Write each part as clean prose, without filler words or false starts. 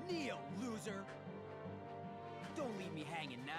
Neo, loser! Don't leave me hanging now.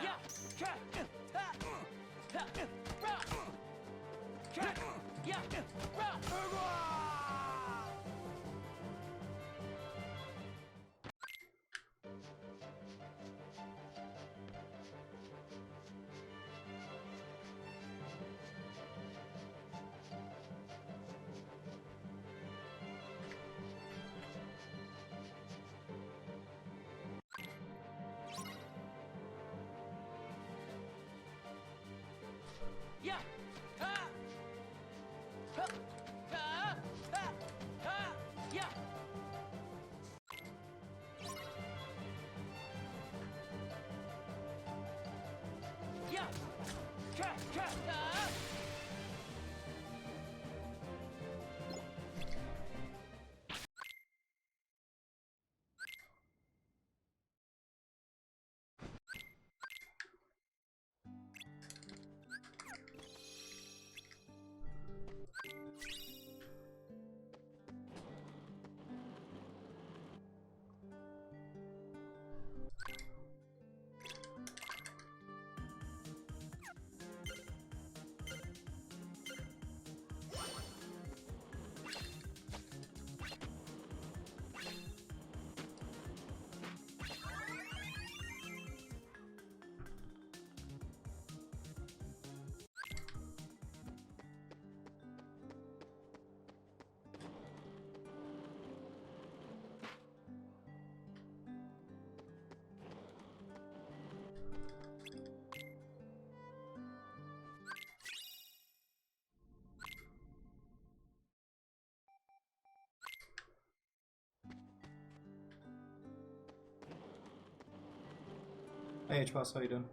Hey H-Boss, how you doing?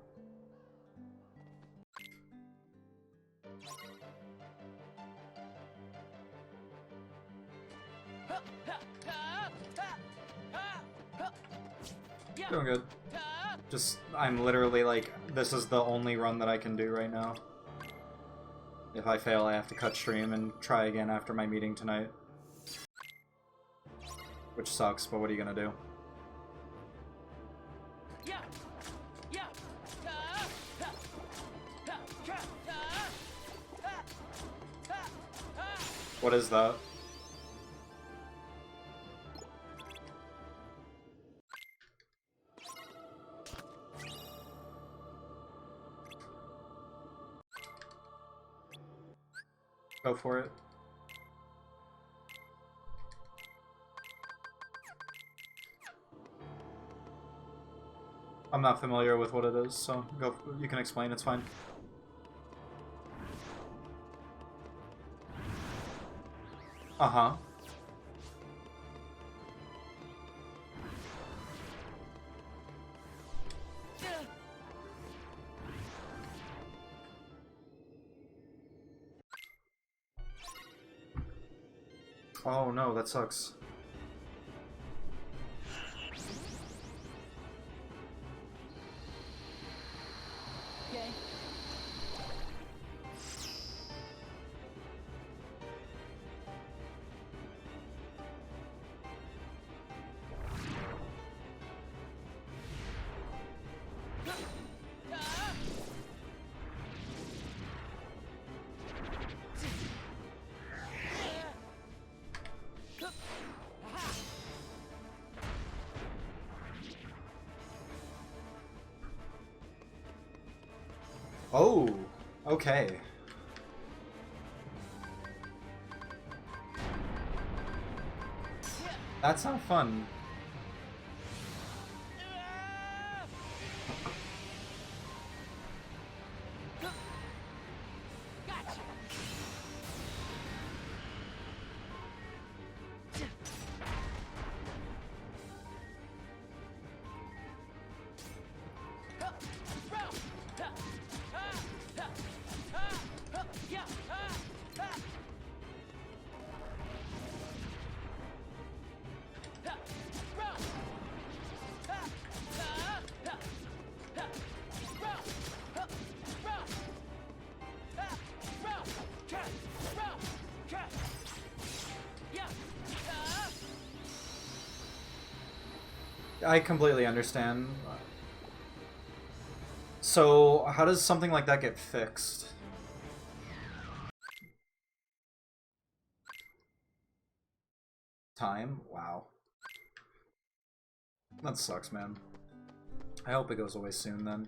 Doing good. Just, I'm literally like, this is the only run that I can do right now. If I fail, I have to cut stream and try again after my meeting tonight. Which sucks, but what are you gonna do? What is that? Go for it. I'm not familiar with what it is, so go. You can explain, it's fine. Uh-huh. Oh no, that sucks. Okay. Oh, okay. That's not fun. I completely understand. So, how does something like that get fixed? Time? Wow. That sucks, man. I hope it goes away soon, then.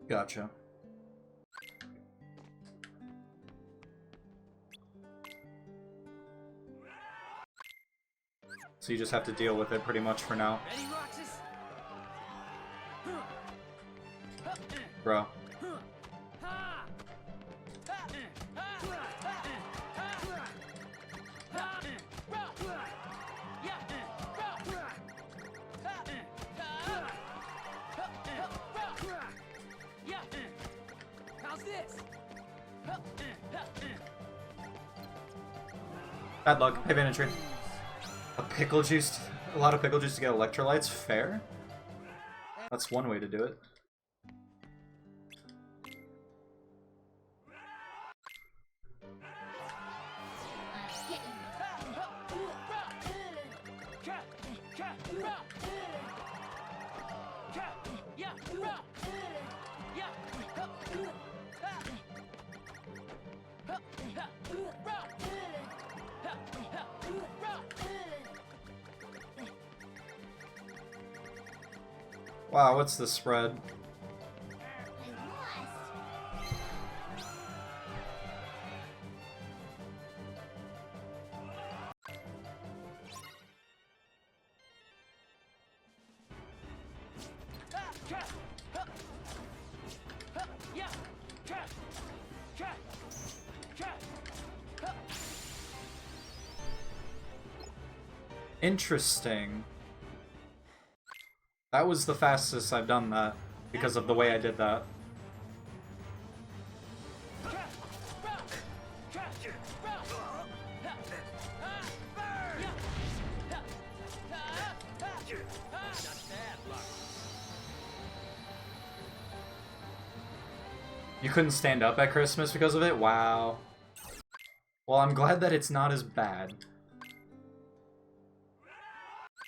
Gotcha. So you just have to deal with it pretty much for now. Bro. Bad luck. Heavy entry. A pickle juice. A lot of pickle juice to get electrolytes. Fair. That's one way to do it. Wow, what's the spread? Interesting. That was the fastest I've done that, because of the way I did that. You couldn't stand up at Christmas because of it? Wow. Well, I'm glad that it's not as bad.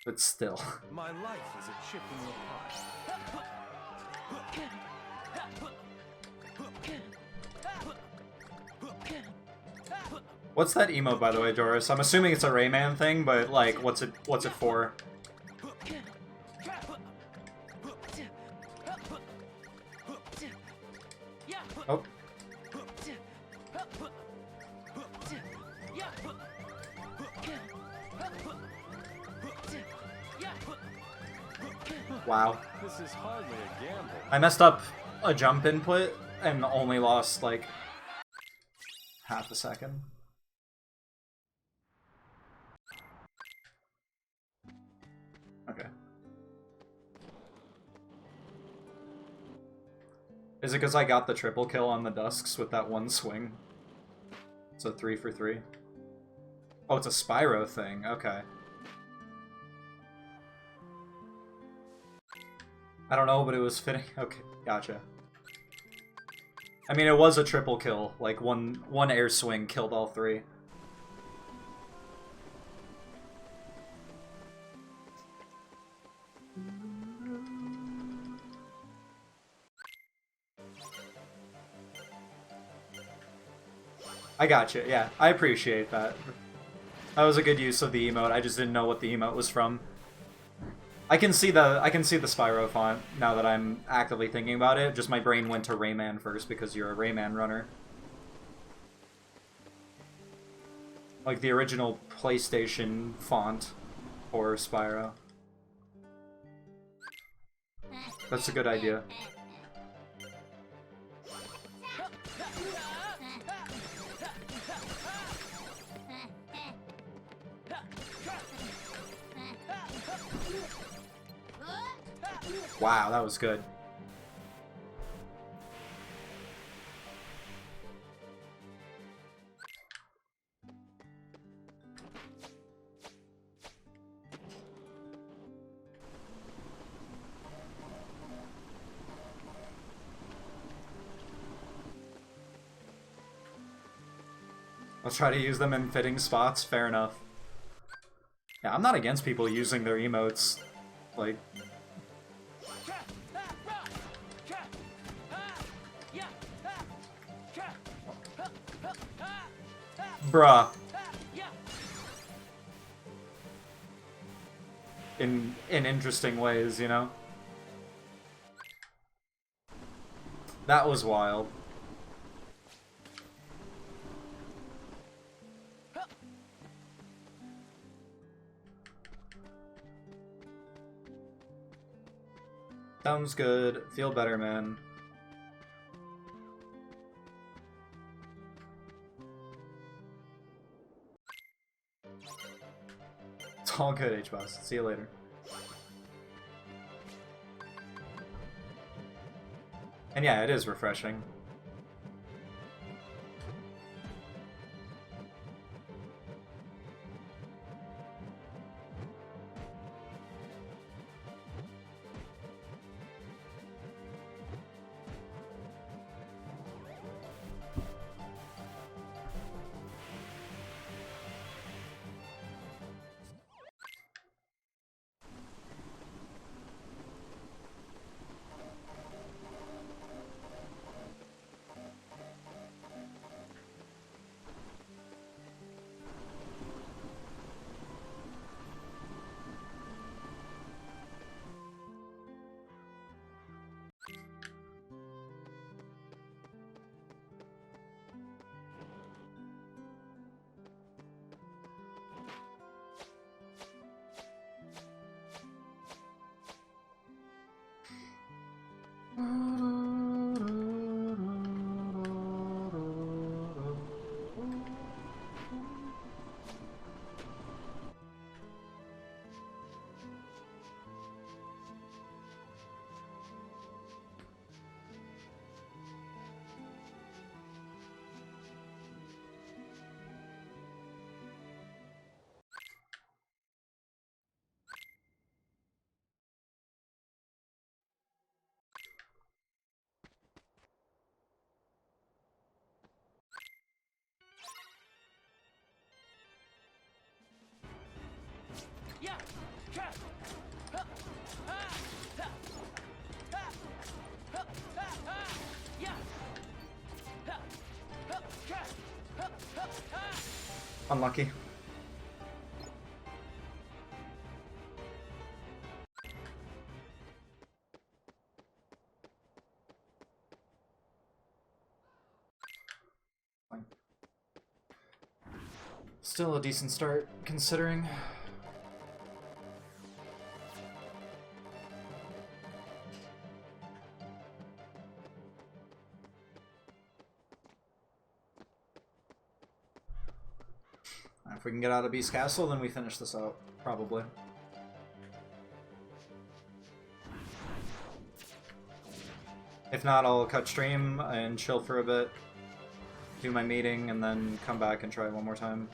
But still. My life is a chip in your pie. What's that emote, by the way, Doris? I'm assuming it's a Rayman thing, but like, what's it for? Oh. Wow. This is hardly a gamble. I messed up a jump input and only lost like half a second. Okay. Is it because I got the triple kill on the Dusks with that one swing? It's a 3 for 3. Oh, it's a Spyro thing. Okay. I don't know, but it was fitting. Okay, gotcha. I mean, it was a triple kill. Like, one air swing killed all three. I gotcha, yeah. I appreciate that. That was a good use of the emote. I just didn't know what the emote was from. I can see the Spyro font now that I'm actively thinking about it. Just my brain went to Rayman first because you're a Rayman runner. Like the original PlayStation font for Spyro. That's a good idea. Wow, that was good. I'll try to use them in fitting spots, fair enough. Yeah, I'm not against people using their emotes Like, bruh. In interesting ways, you know? That was wild. Sounds good. Feel better, man. It's all good, H-Boss. See you later. And yeah, it is refreshing. Unlucky. Fine. Still a decent start, considering. If we can get out of Beast Castle, then we finish this out, probably. If not, I'll cut stream and chill for a bit, do my meeting, and then come back and try one more time.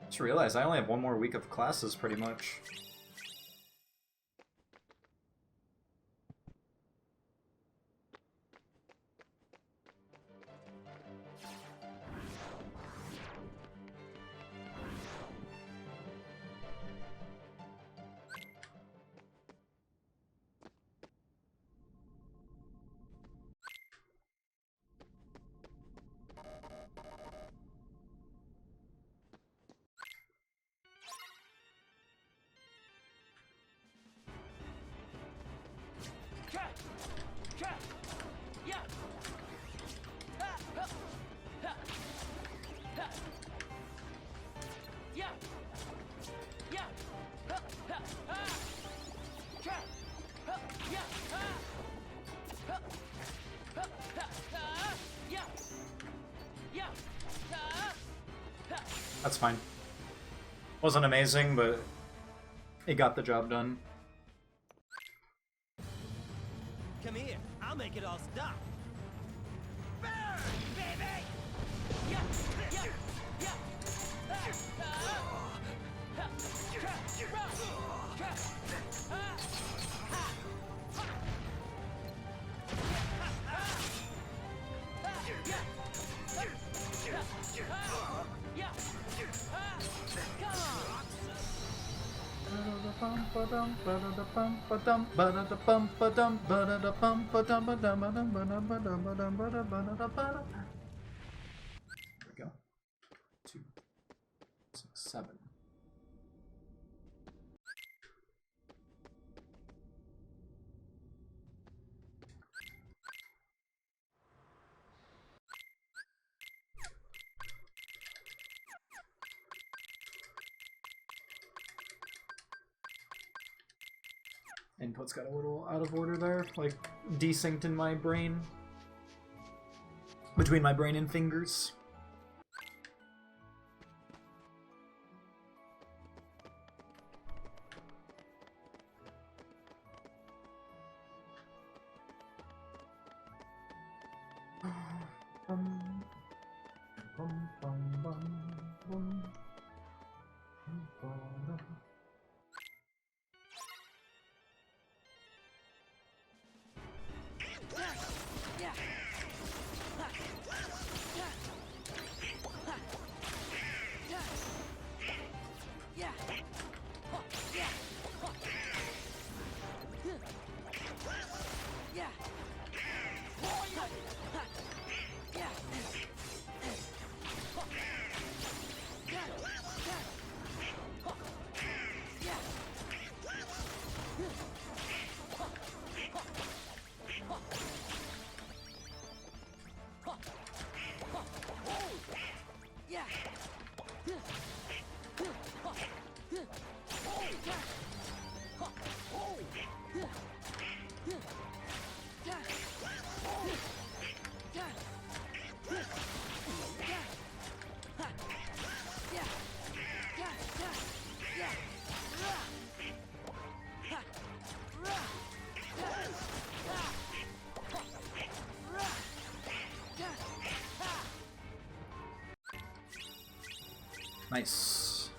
Just realized I only have one more week of classes, pretty much. That's fine. Wasn't amazing, but it got the job done. Come here, I'll make it all stop. Burn, baby! Yeah, yeah, yeah. we go. 2, 6, 7. Input's got a little out of order there, like desynced in my brain. Between my brain and fingers. Nice.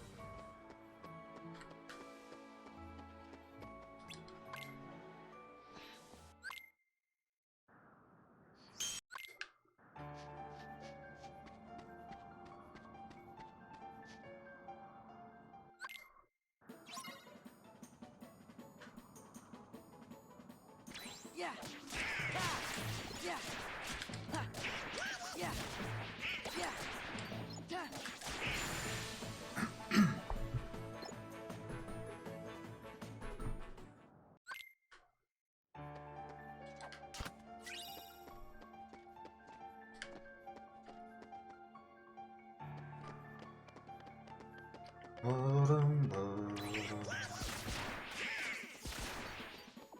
Yeah. Yeah. Yeah. Yeah.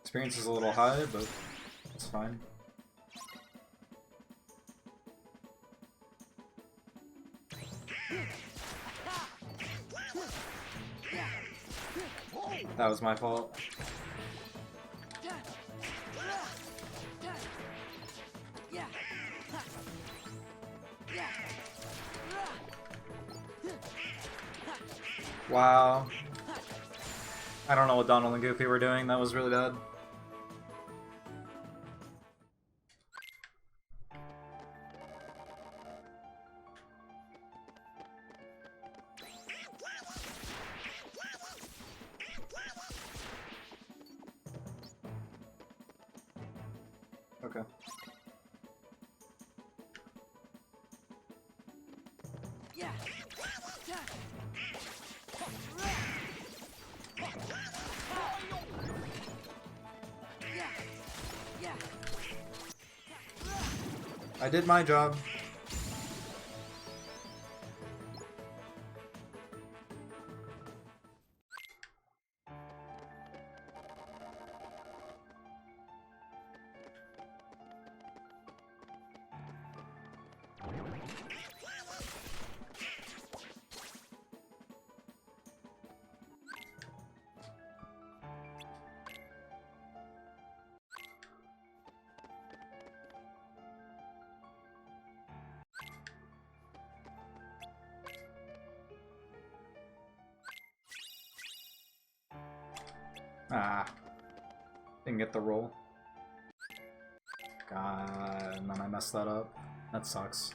Experience is a little high, but it's fine. That was my fault. Wow. I don't know what Donald and Goofy were doing, that was really bad. Okay. Yeah. I did my job. Ah, didn't get the roll. God, and then I messed that up. That sucks.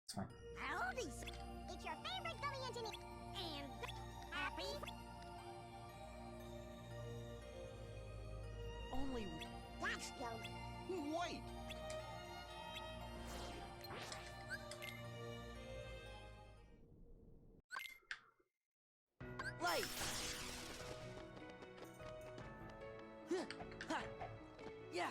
It's fine. Howdy, it's your favorite gummy engineer, and Wait! Light. Yeah.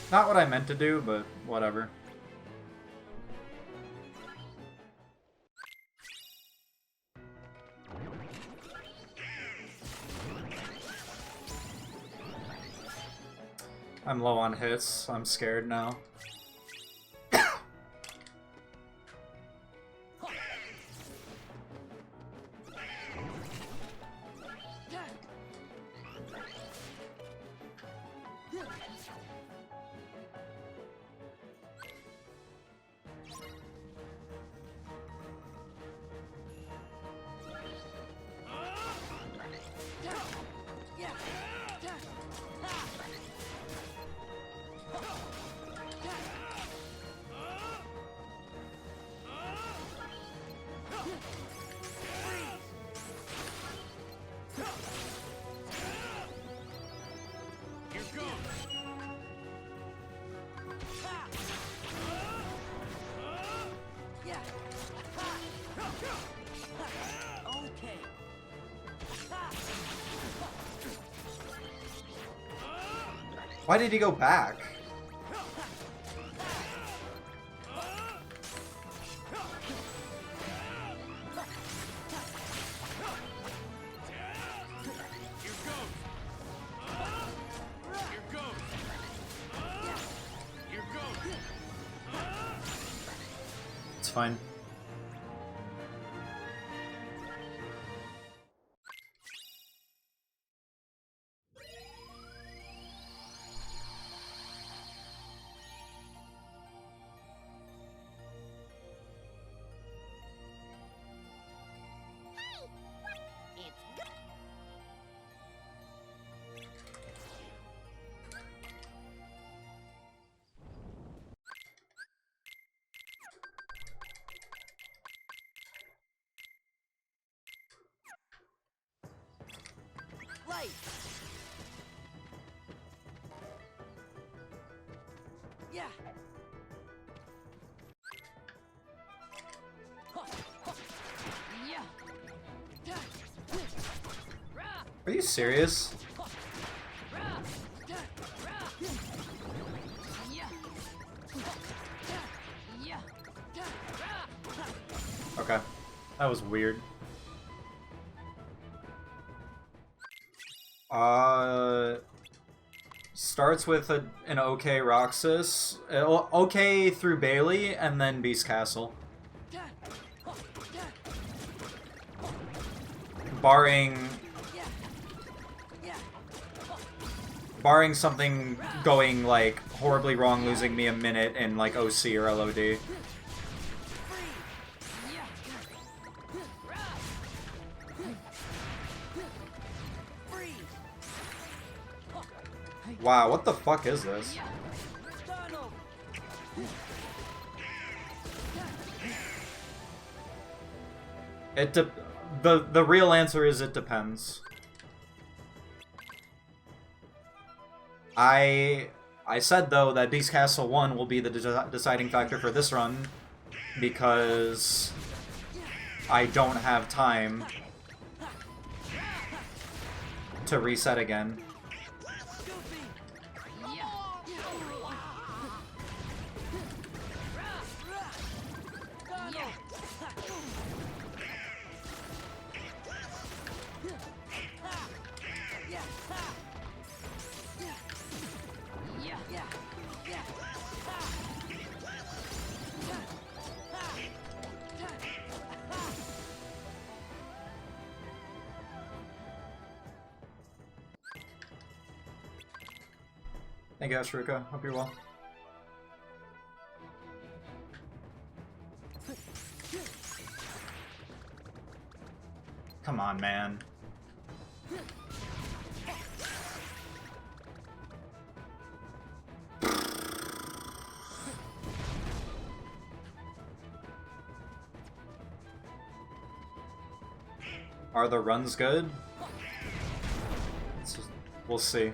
Not what I meant to do, but whatever. I'm low on hits. I'm scared now. Why did he go back? It's fine. Light. Yeah. Are you serious? Okay. That was weird. Starts with an okay Roxas, okay through Bailey, and then Beast Castle. Barring something going, like, horribly wrong, losing me a minute in, like, OC or LOD. Wow, what the fuck is this? The real answer is it depends. I said though that Beast Castle 1 will be the deciding factor for this run because I don't have time to reset again. Thank you, Ashruka. Hope you're well. Come on, man. Are the runs good? We'll see.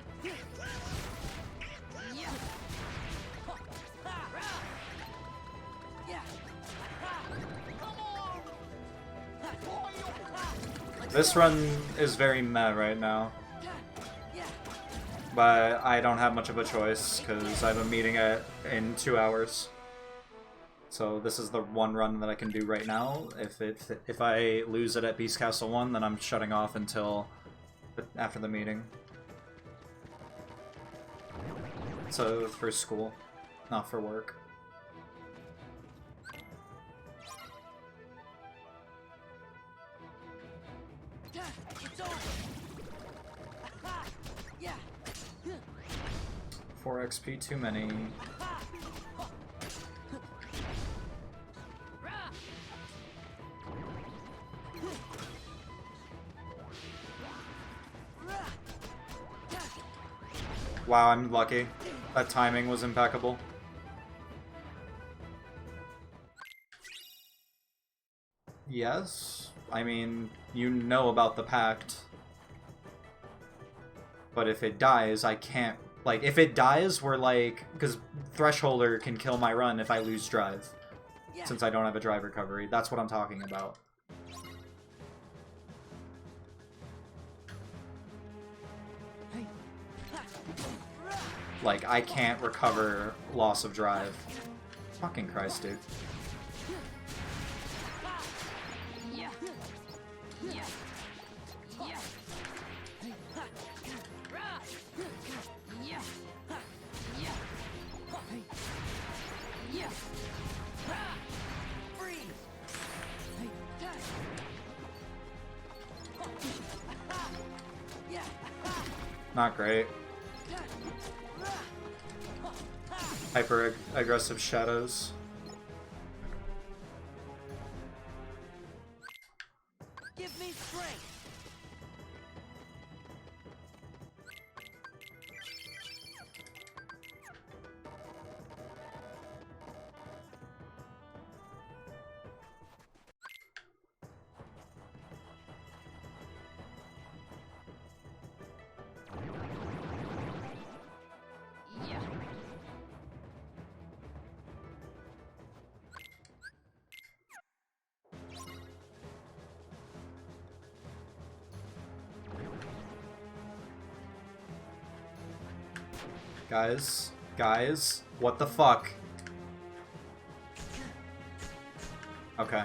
This run is very meh right now. But I don't have much of a choice, because I have a meeting in 2 hours. So this is the one run that I can do right now. If I lose it at Beast Castle 1, then I'm shutting off until after the meeting. So for school, not for work. It's over. 4 XP too many. Wow, I'm lucky. That timing was impeccable. Yes? I mean, you know about the pact. But if it dies, I can't... Like, if it dies, we're like... Because Thresholder can kill my run if I lose drive. Since I don't have a drive recovery. That's what I'm talking about. Like, I can't recover loss of drive. Fucking Christ, dude. Not great. Hyper aggressive shadows. Give me strength. Guys, what the fuck? Okay.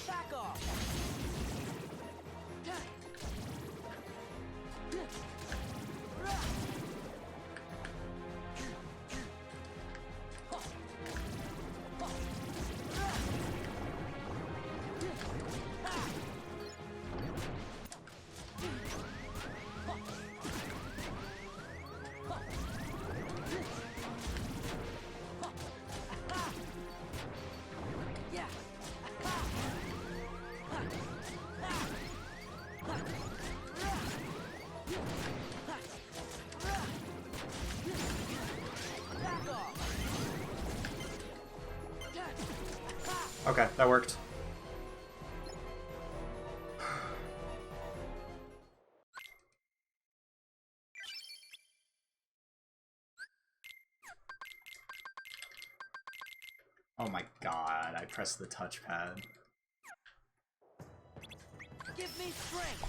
Back off. Okay, that worked. Oh my god, I pressed the touchpad. Give me strength.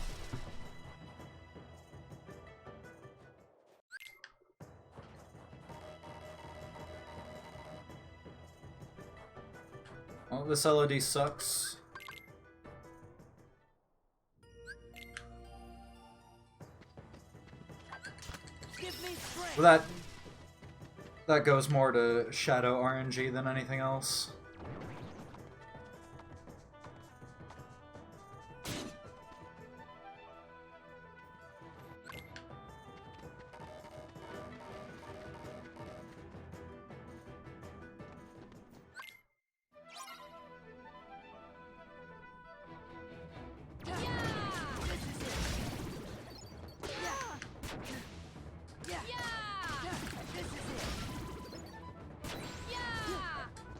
Well, this LOD sucks. Give me strength. Well, that goes more to Shadow RNG than anything else.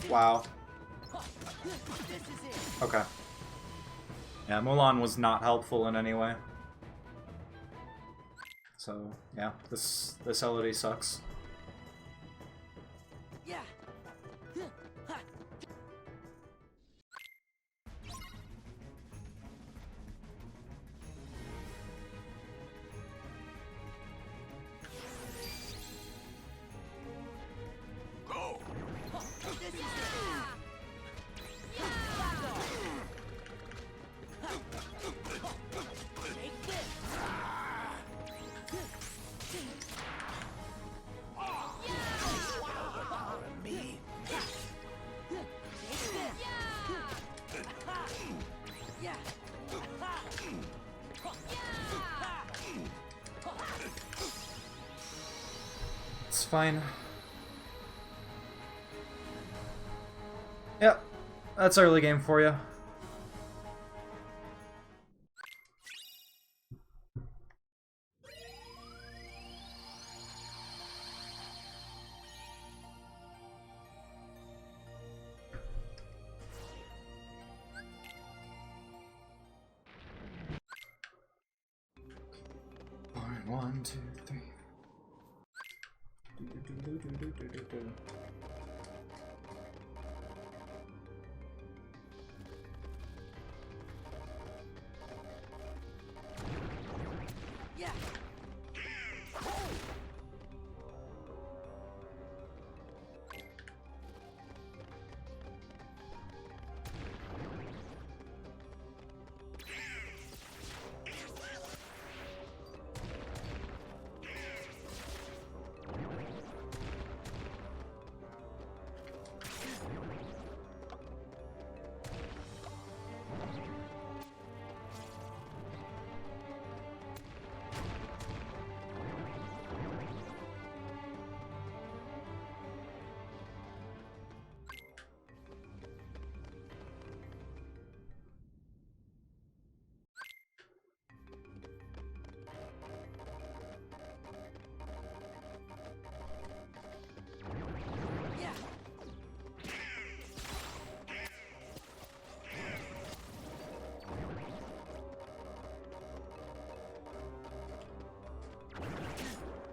Wow. Okay. Yeah, Mulan was not helpful in any way. So, yeah, this LOD sucks. Yeah. It's fine. Yep, that's early game for you. One, two, three. Yeah.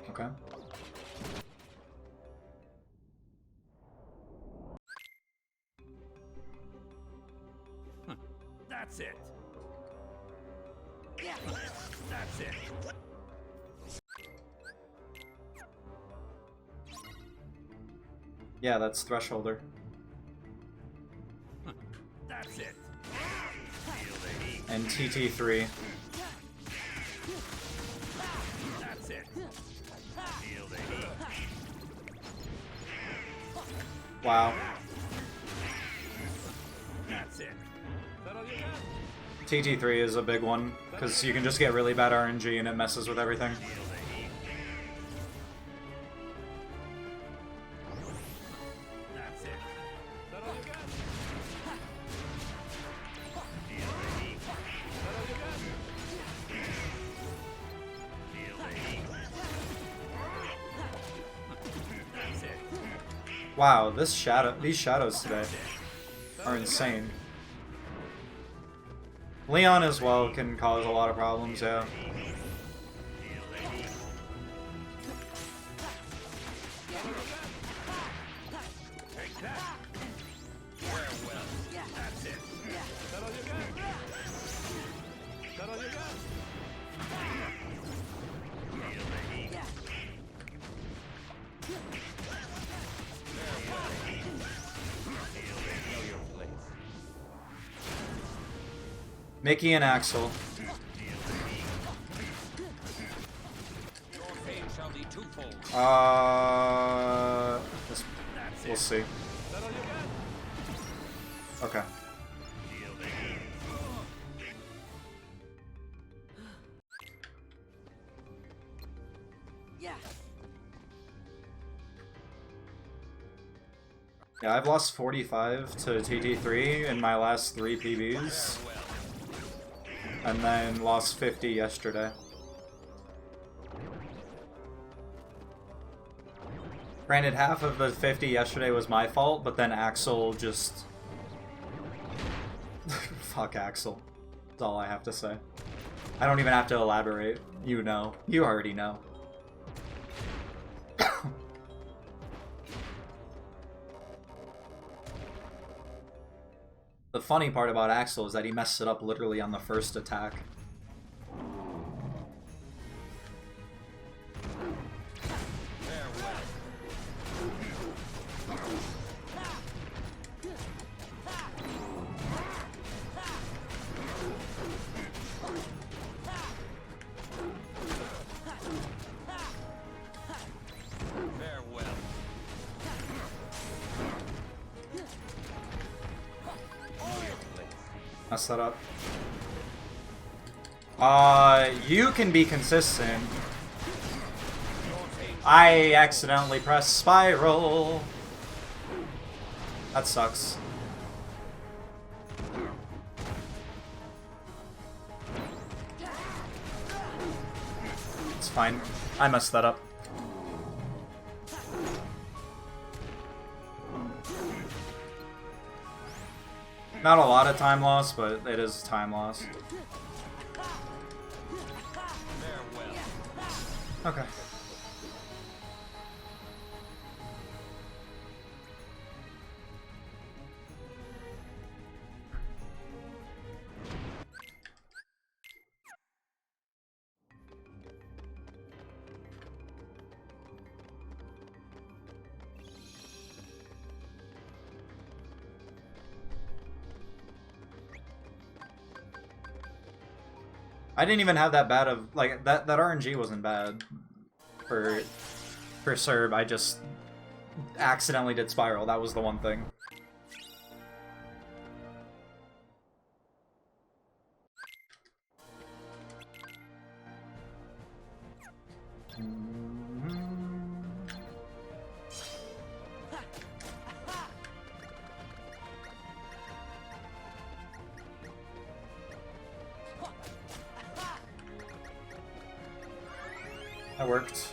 Okay. That's it. Yeah. That's it. Yeah, that's Thresholder. That's it. Feel the heat. And TT3. That's it. Feel the heat. Wow. That's it. That all you got? TT3 is a big one, because you can just get really bad RNG and it messes with everything. Feel the heat. That's it. That all you got? Feel the heat. That all you got? Feel the heat. That's it. Wow, these shadows today are insane. Leon as well can cause a lot of problems, yeah. Take that. Farewell. That's it. That all you got? That all you got? Feel the heat. Know your place. Mickey and Axel. Your pain shall be twofold. This, That's we'll it. see. That all you got? Okay. Feel the heat. Yeah. Yeah, I've lost 45 to TT3 in my last 3 PBs. Farewell. And then lost 50 yesterday. Granted, half of the 50 yesterday was my fault, but then Axel just... Fuck Axel. That's all I have to say. I don't even have to elaborate. You know. You already know. The funny part about Axel is that he messed it up literally on the first attack. Mess that up. You can be consistent. I accidentally pressed spiral. That sucks. It's fine. I messed that up. Not a lot of time loss, but it is time loss. Okay. I didn't even have that bad of, like, that RNG wasn't bad for Serb. I just accidentally did spiral. That was the one thing. That worked.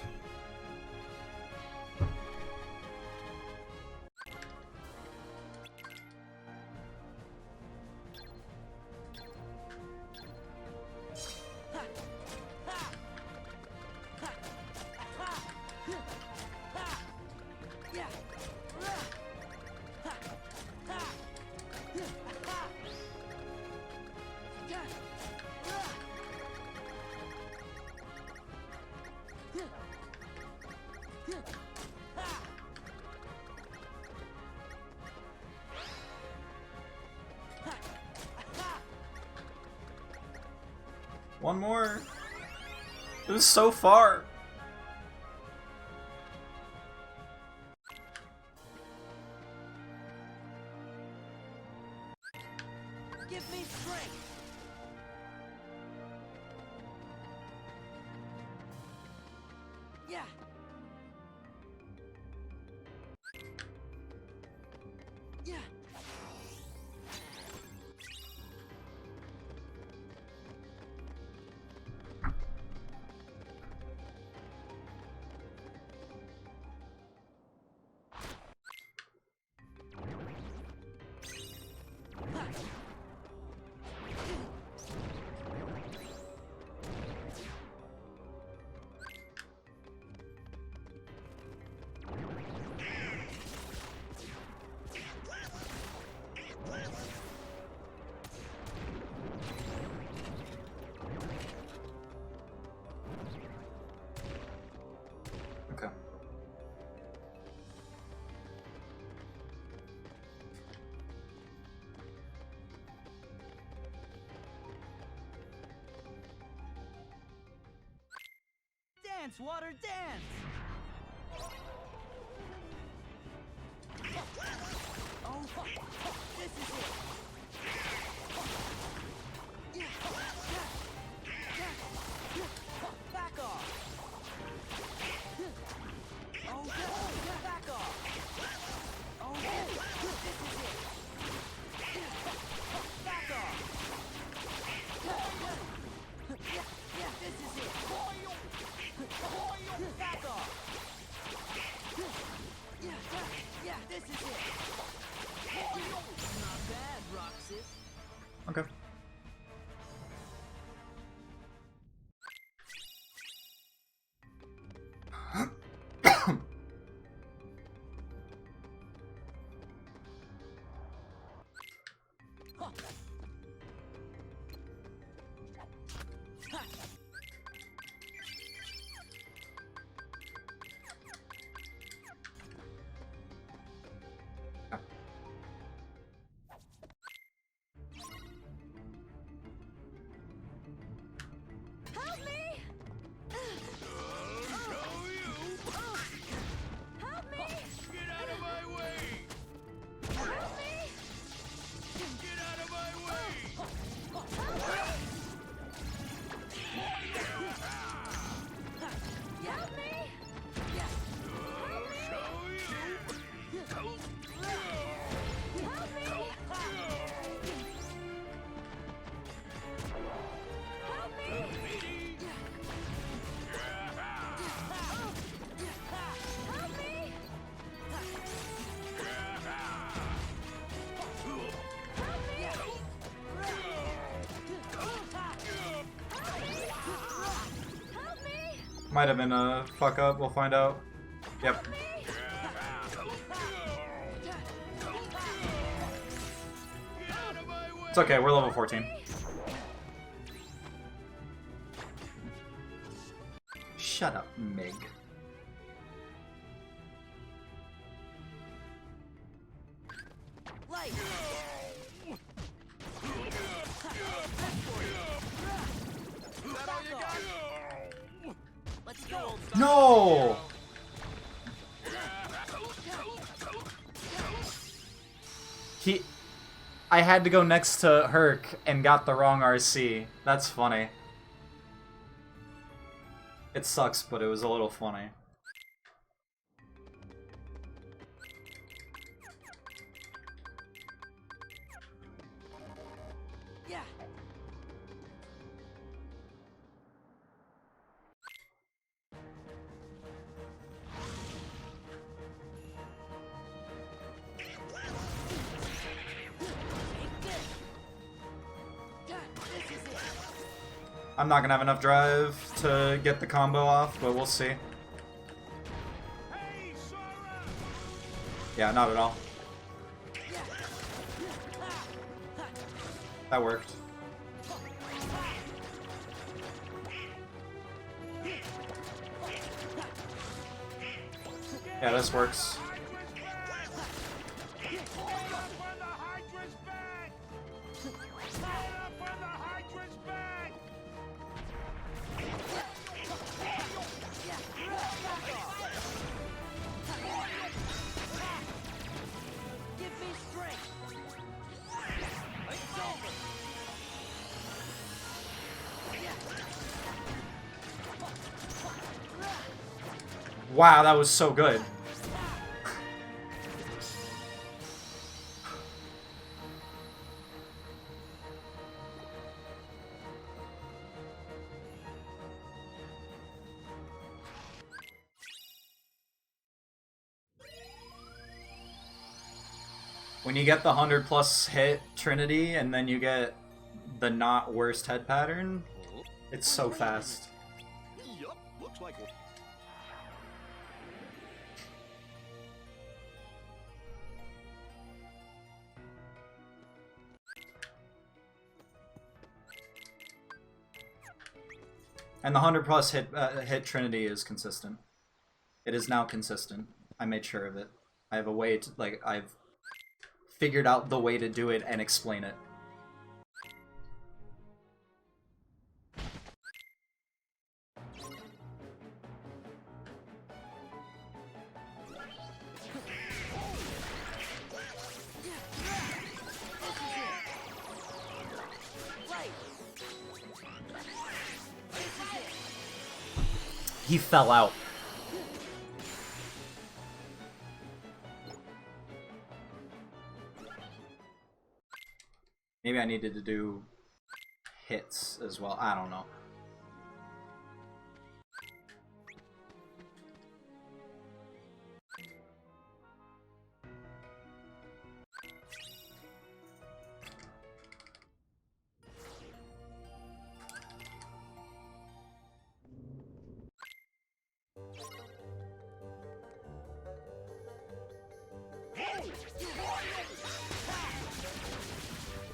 One more. It was so far. Give me strength. Yeah. Yeah. Okay. Dance, water, dance. Oh, this is it. Back off. Oh, back off. Oh, this is it. Back off. This is it. Back off. Might have been a fuck up, we'll find out. Yep. It's okay, we're level 14. Shut up, Mig. Light. Let's go. No! I had to go next to Herc and got the wrong RC. That's funny. It sucks, but it was a little funny. Yeah. I'm not gonna have enough drive to get the combo off, but we'll see. Hey, Sora! Yeah, not at all. That worked. Yeah, this works. Give me strength. It's over. Wow, that was so good. When you get the 100+ hit Trinity and then you get the not worst head pattern, it's so fast. Yup, looks like it. And the 100+ hit Trinity is consistent. It is now consistent. I made sure of it. I have a way to, like, I've figured out the way to do it and explain it. He fell out. Maybe I needed to do hits as well. I don't know.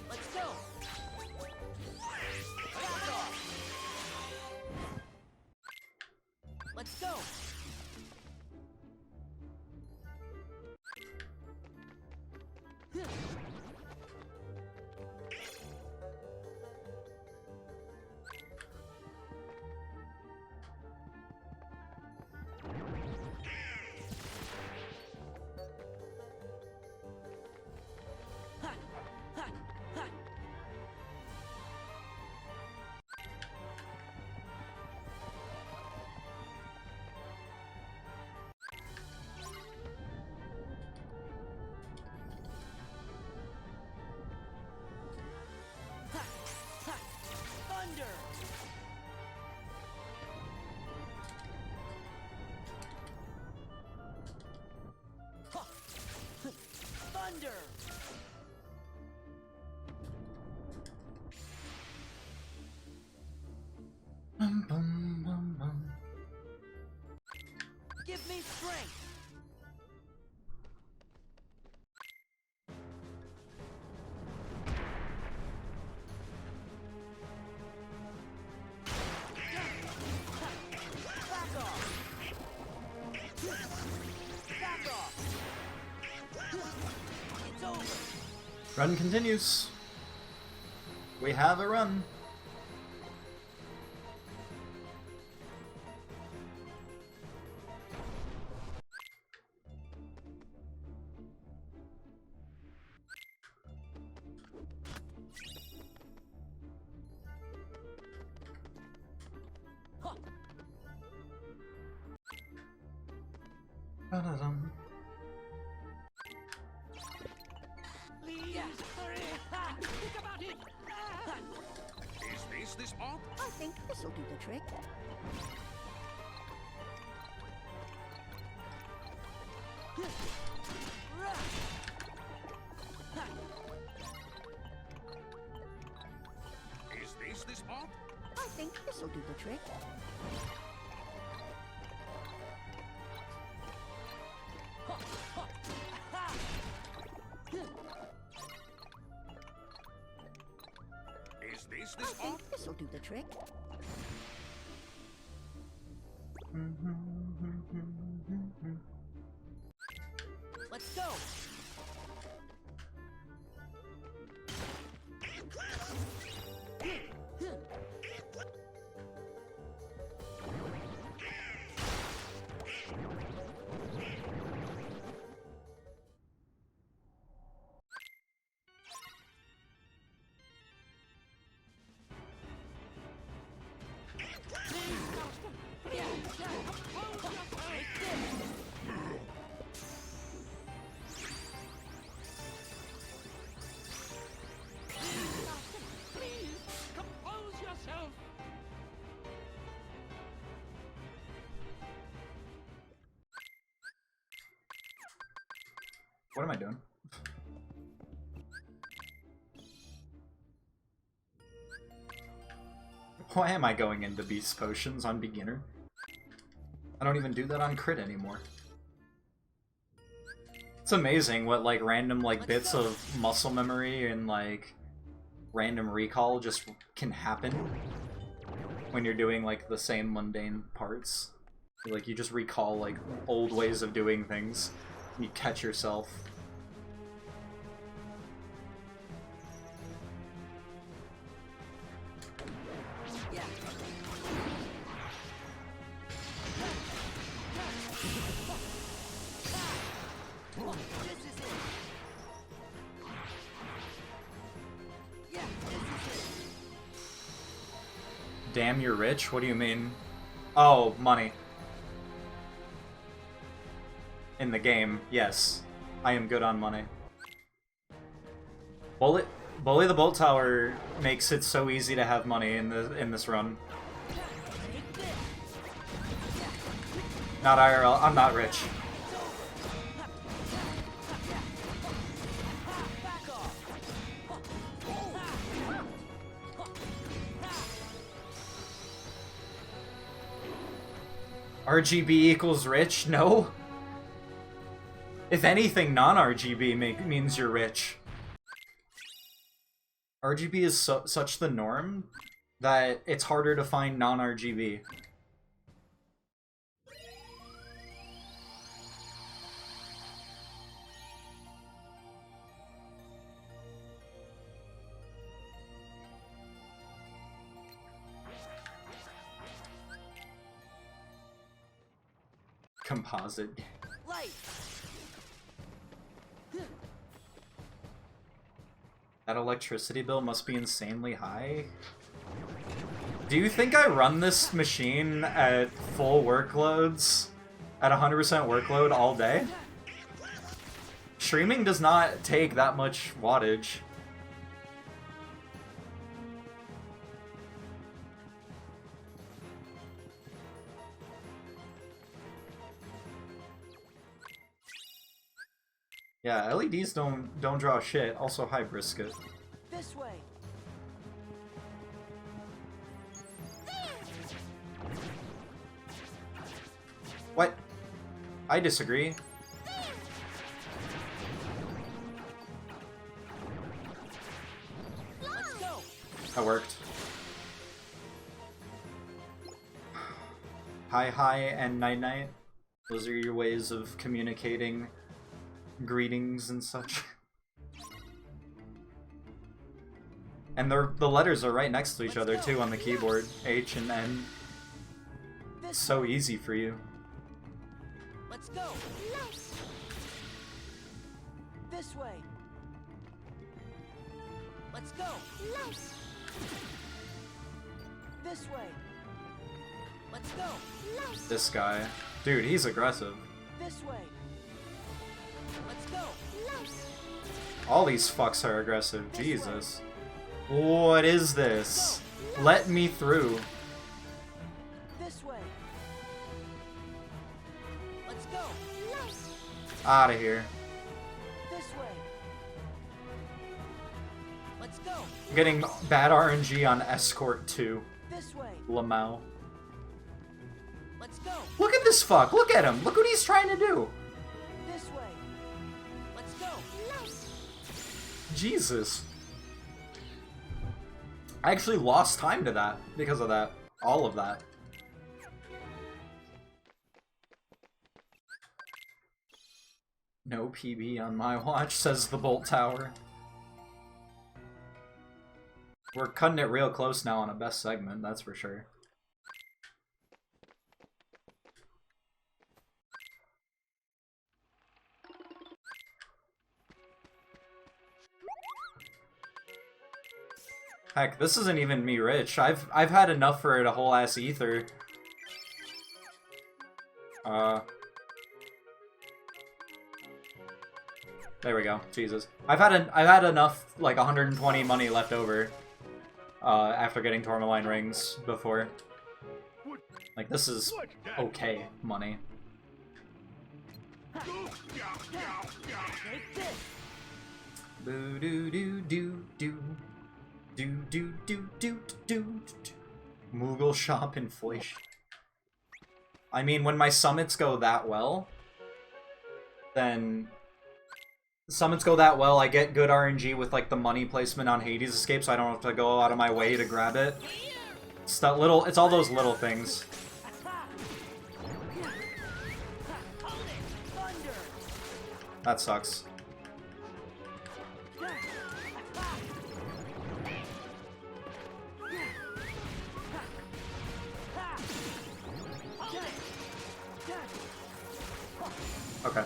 Let's go. Let's go. Thunder. Thunder. Bum, bum, bum, bum. It's over. Run continues. We have a run. Ba-da-dum. Please hurry. Think about it. Is this the spot? I think this'll do the trick. Is this the spot? I think this'll do the trick. Is this the I spot? think this'll do the trick. Let's go. Please, compose yourself. What am I doing? Why am I going into beast potions on beginner? I don't even do that on crit anymore. It's amazing what like random like bits of muscle memory and like random recall just can happen when you're doing like the same mundane parts. Like you just recall like old ways of doing things and you catch yourself. Yeah. This is it. Yeah, this is it. Damn, you're rich? What do you mean? Oh, money. In the game, yes. I am good on money. Bully the Bolt Tower makes it so easy to have money in this run. Take this. Not IRL, I'm not rich. Back off. RGB equals rich? No. If anything, non-RGB means you're rich. RGB is such the norm that it's harder to find non-RGB. Composite. Light. That electricity bill must be insanely high. Do you think I run this machine at full workloads? At 100% workload all day? Streaming does not take that much wattage. Yeah, LEDs don't draw shit. Also, hi brisket. This way. What? I disagree. Let's go. That worked. Hi hi and night night. Those are your ways of communicating greetings and such. And the letters are right next to each other too on the keyboard. H and N. So easy for you. Let's go. This way. Let's go. This way. Let's go. This guy. Dude, he's aggressive. This way. Let's go. All these fucks are aggressive. Jesus. What is this? Let me through. This way. Let's go. Out of here. This way. Let's go. I'm getting bad RNG on Escort 2. This way. Lamau. Let's go. Look at this fuck. Look at him. Look what he's trying to do. This way. Let's go. Jesus. I actually lost time to that because of that. All of that. No PB on my watch, says the Bolt Tower. We're cutting it real close now on a best segment, that's for sure. Heck, this isn't even me rich. I've had enough for a whole ass ether. There we go. Jesus. I've had enough like 120 money left over after getting Tourmaline rings before. Like this is okay money. Boo doo doo doo doo. Do do do do do. Moogle shop inflation. I mean, when my summits go that well, then I get good RNG with like the money placement on Hades Escape, so I don't have to go out of my way to grab it. It's that little. It's all those little things. That sucks. Okay.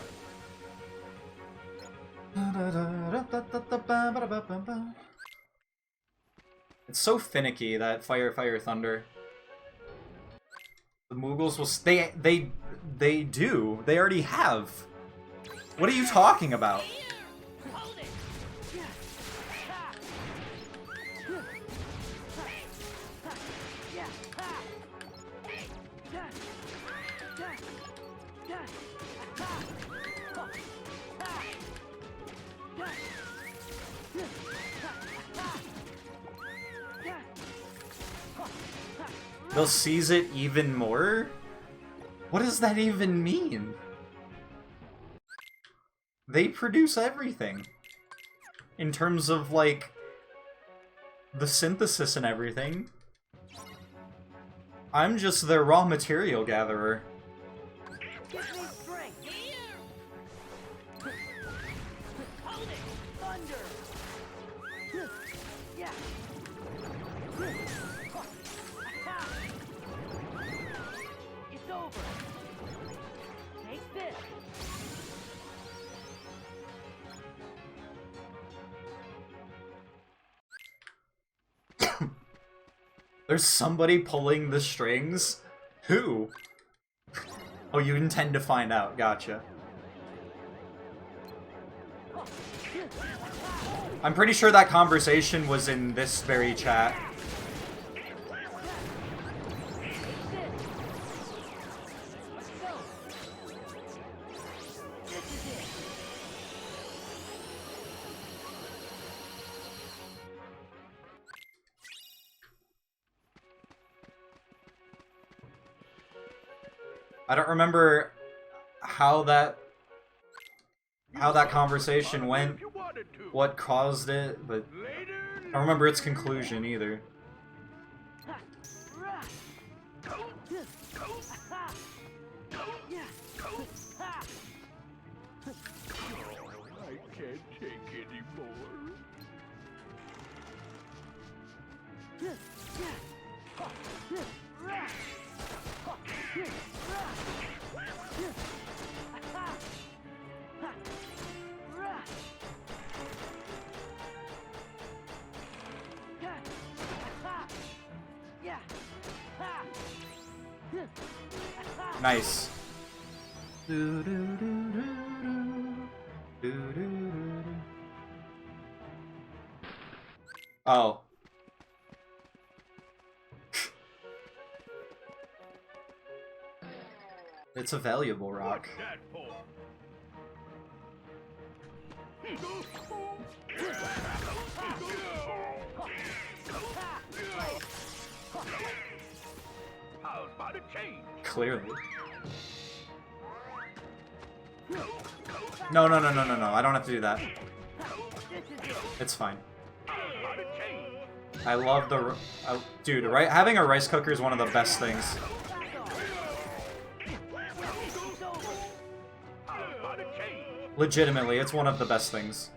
It's so finicky, that Fire, Fire, Thunder. The Moogles will they do. They already have. What are you talking about? They'll seize it even more? What does that even mean? They produce everything. In terms of, like, the synthesis and everything. I'm just their raw material gatherer. Give me strength. Hold it. Thunder. Yeah. It's over. Take this. There's somebody pulling the strings? Who? Oh, you intend to find out. Gotcha. I'm pretty sure that conversation was in this very chat. I don't remember how that conversation went, what caused it, but I don't remember its conclusion either. take anymore. Nice. Oh. It's a valuable rock. That for? How's about a change? Clearly. No, no, no, no, no, no. I don't have to do that. It's fine. I love the... dude, right? Having a rice cooker is one of the best things. Legitimately, it's one of the best things.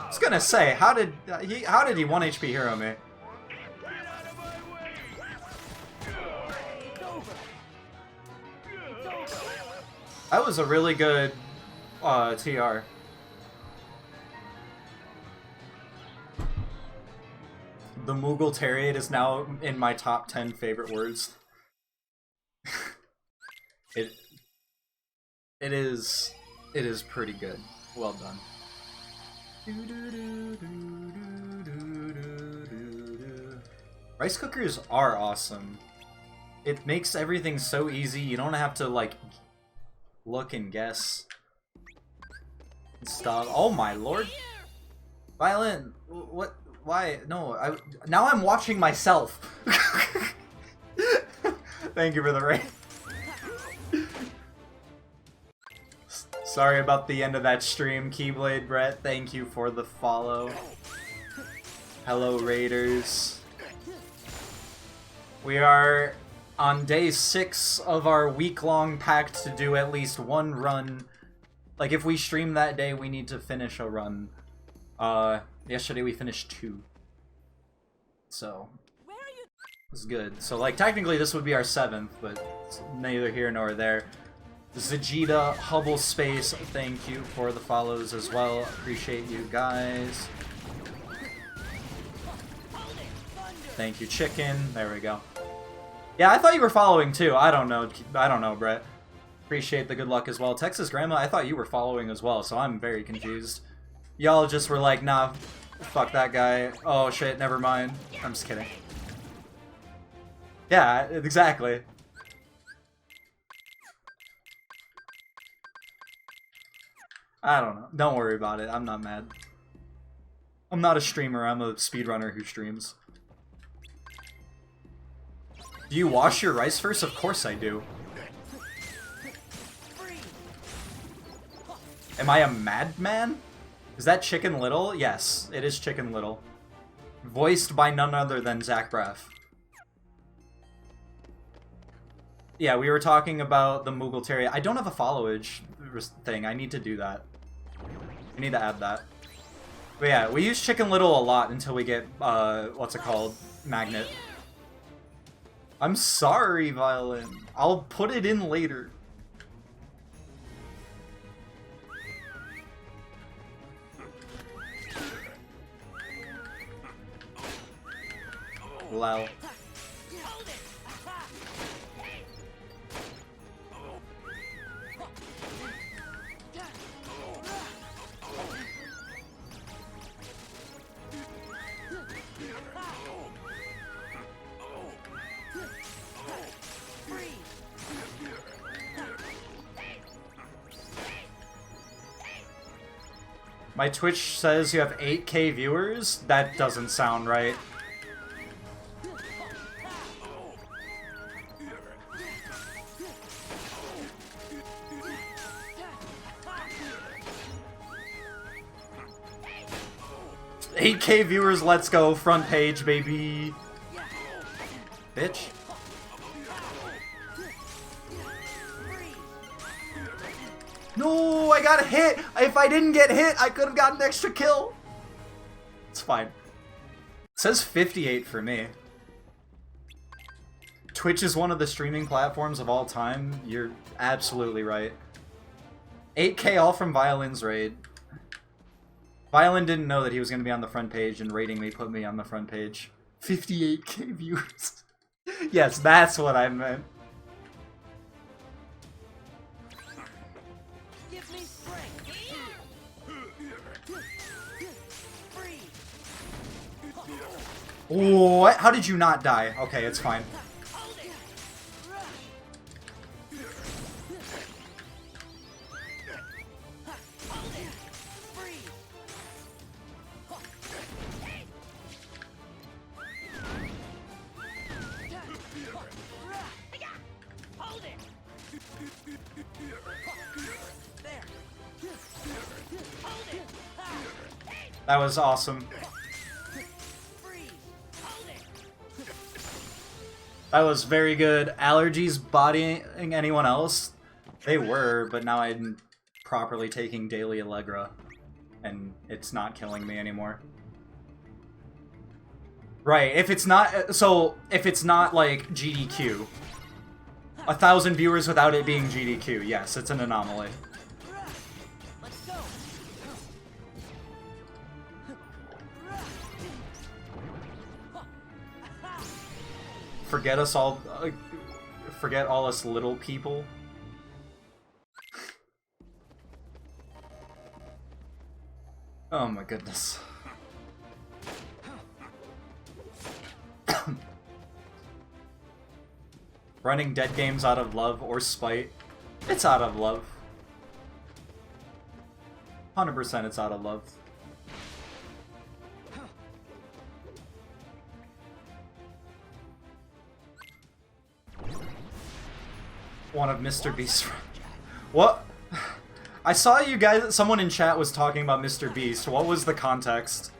I was gonna say, how did he 1 HP hero me? That was a really good TR. The Moogle Terrier is now in my top 10 favorite words. It is pretty good. Well done. Rice cookers are awesome. It makes everything so easy. You don't have to like look and guess and stuff. Oh my lord. Violent, what? Why? No, now I'm watching myself. Thank you for the raid. Sorry about the end of that stream, Keyblade Brett. Thank you for the follow. Hello, Raiders. We are on day 6 of our week-long pact to do at least one run. Like, if we stream that day, we need to finish a run. Yesterday we finished 2. So, it's good. So, like, technically this would be our 7th, but it's neither here nor there. Vegeta, Hubble Space, thank you for the follows as well. Appreciate you guys. Thank you, Chicken. There we go. Yeah, I thought you were following too. I don't know, Brett. Appreciate the good luck as well. Texas Grandma, I thought you were following as well, so I'm very confused. Y'all just were like, nah, fuck that guy. Oh shit, never mind. I'm just kidding. Yeah, exactly. I don't know. Don't worry about it. I'm not mad. I'm not a streamer. I'm a speedrunner who streams. Do you wash your rice first? Of course I do. Am I a madman? Is that Chicken Little? Yes, it is Chicken Little. Voiced by none other than Zach Braff. Yeah, we were talking about the Moogle Terrier. I don't have a followage thing. I need to do that. I need to add that. But yeah, we use Chicken Little a lot until we get, what's it called? Magnet. I'm sorry, Violin. I'll put it in later. Lol. My Twitch says you have 8K viewers? That doesn't sound right. $8K viewers, let's go. Front page, baby. Bitch. No, I got hit! If I didn't get hit, I could have gotten an extra kill! It's fine. It says 58 for me. Twitch is one of the streaming platforms of all time. You're absolutely right. 8K all from Violin's raid. Violin didn't know that he was going to be on the front page, and raiding me put me on the front page. 58K viewers. Yes, that's what I meant. Give me strength. Free. What? How did you not die? Okay, it's fine. Hold it. Hold it. Free. Hold it. There. Hold it. That was awesome. Free. Hold it. That was very good. Allergies bodying anyone else? They were, but now I'm properly taking daily Allegra. And it's not killing me anymore. Right, if it's not... So, if it's not, like, GDQ. 1,000 viewers without it being GDQ. Yes, it's an anomaly. Let's go. Forget us all... forget all us little people. Oh my goodness. Running dead games out of love or spite. It's out of love. 100% it's out of love. One of Mr. Beast's... What? I saw you guys... Someone in chat was talking about Mr. Beast. What was the context?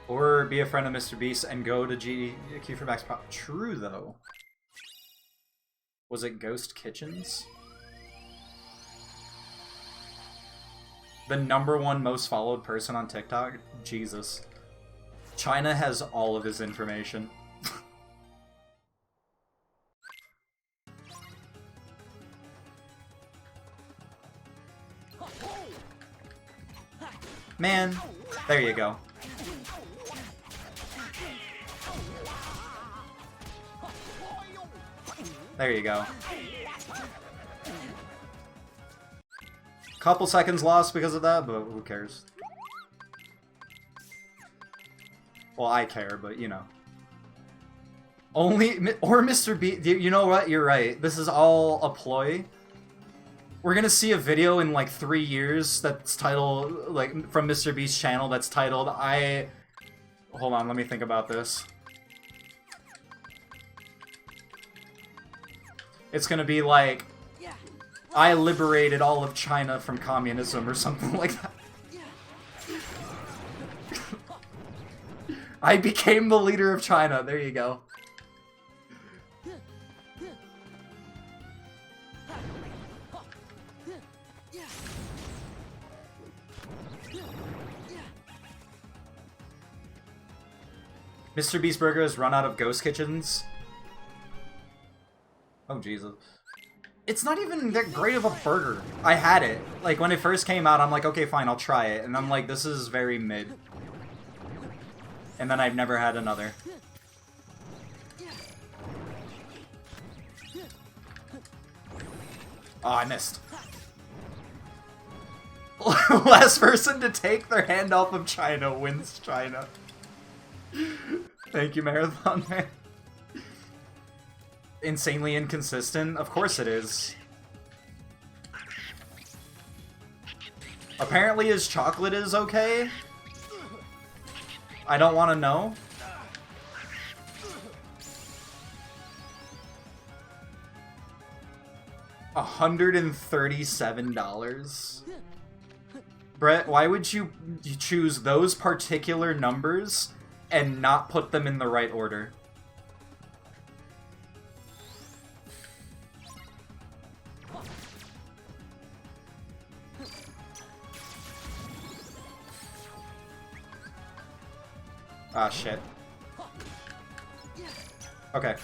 Or be a friend of Mr. Beast and go to GQ for Max Pop. True, though. Was it Ghost Kitchens? The #1 most followed person on TikTok? Jesus. China has all of his information. Man, there you go. There you go. Couple seconds lost because of that, but who cares? Well, I care, but you know. Only, or Mr. B, you know what? You're right. This is all a ploy. We're gonna see a video in like 3 years that's titled, like, from Mr. Beast's channel that's titled, hold on, let me think about this. It's gonna be like, I liberated all of China from communism or something like that. I became the leader of China. There you go. Mr. Beast Burger has run out of ghost kitchens. Oh, Jesus. It's not even that great of a burger. I had it. Like, when it first came out, I'm like, okay, fine, I'll try it. And I'm like, this is very mid. And then I've never had another. Oh, I missed. Last person to take their hand off of China wins China. Thank you, Marathon Man. Insanely inconsistent? Of course it is. Apparently his chocolate is okay. I don't want to know. $137. Brett, why would you choose those particular numbers and not put them in the right order? Ah, shit. Okay.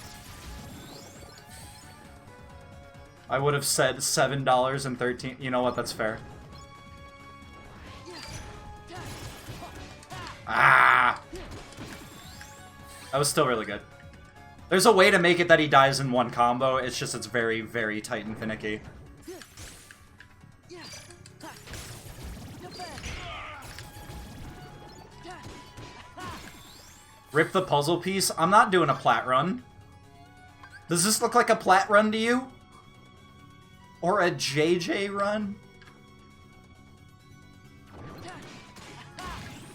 I would have said $7.13. You know what? That's fair. Ah! That was still really good. There's a way to make it that he dies in one combo. It's just it's very, very tight and finicky. Rip the puzzle piece? I'm not doing a plat run. Does this look like a plat run to you? Or a JJ run?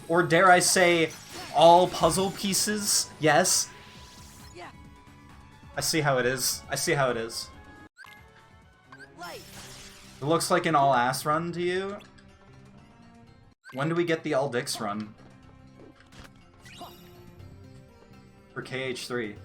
Or dare I say, all puzzle pieces? Yes. I see how it is. I see how it is. It looks like an all-ass run to you. When do we get the all-dicks run? For KH3.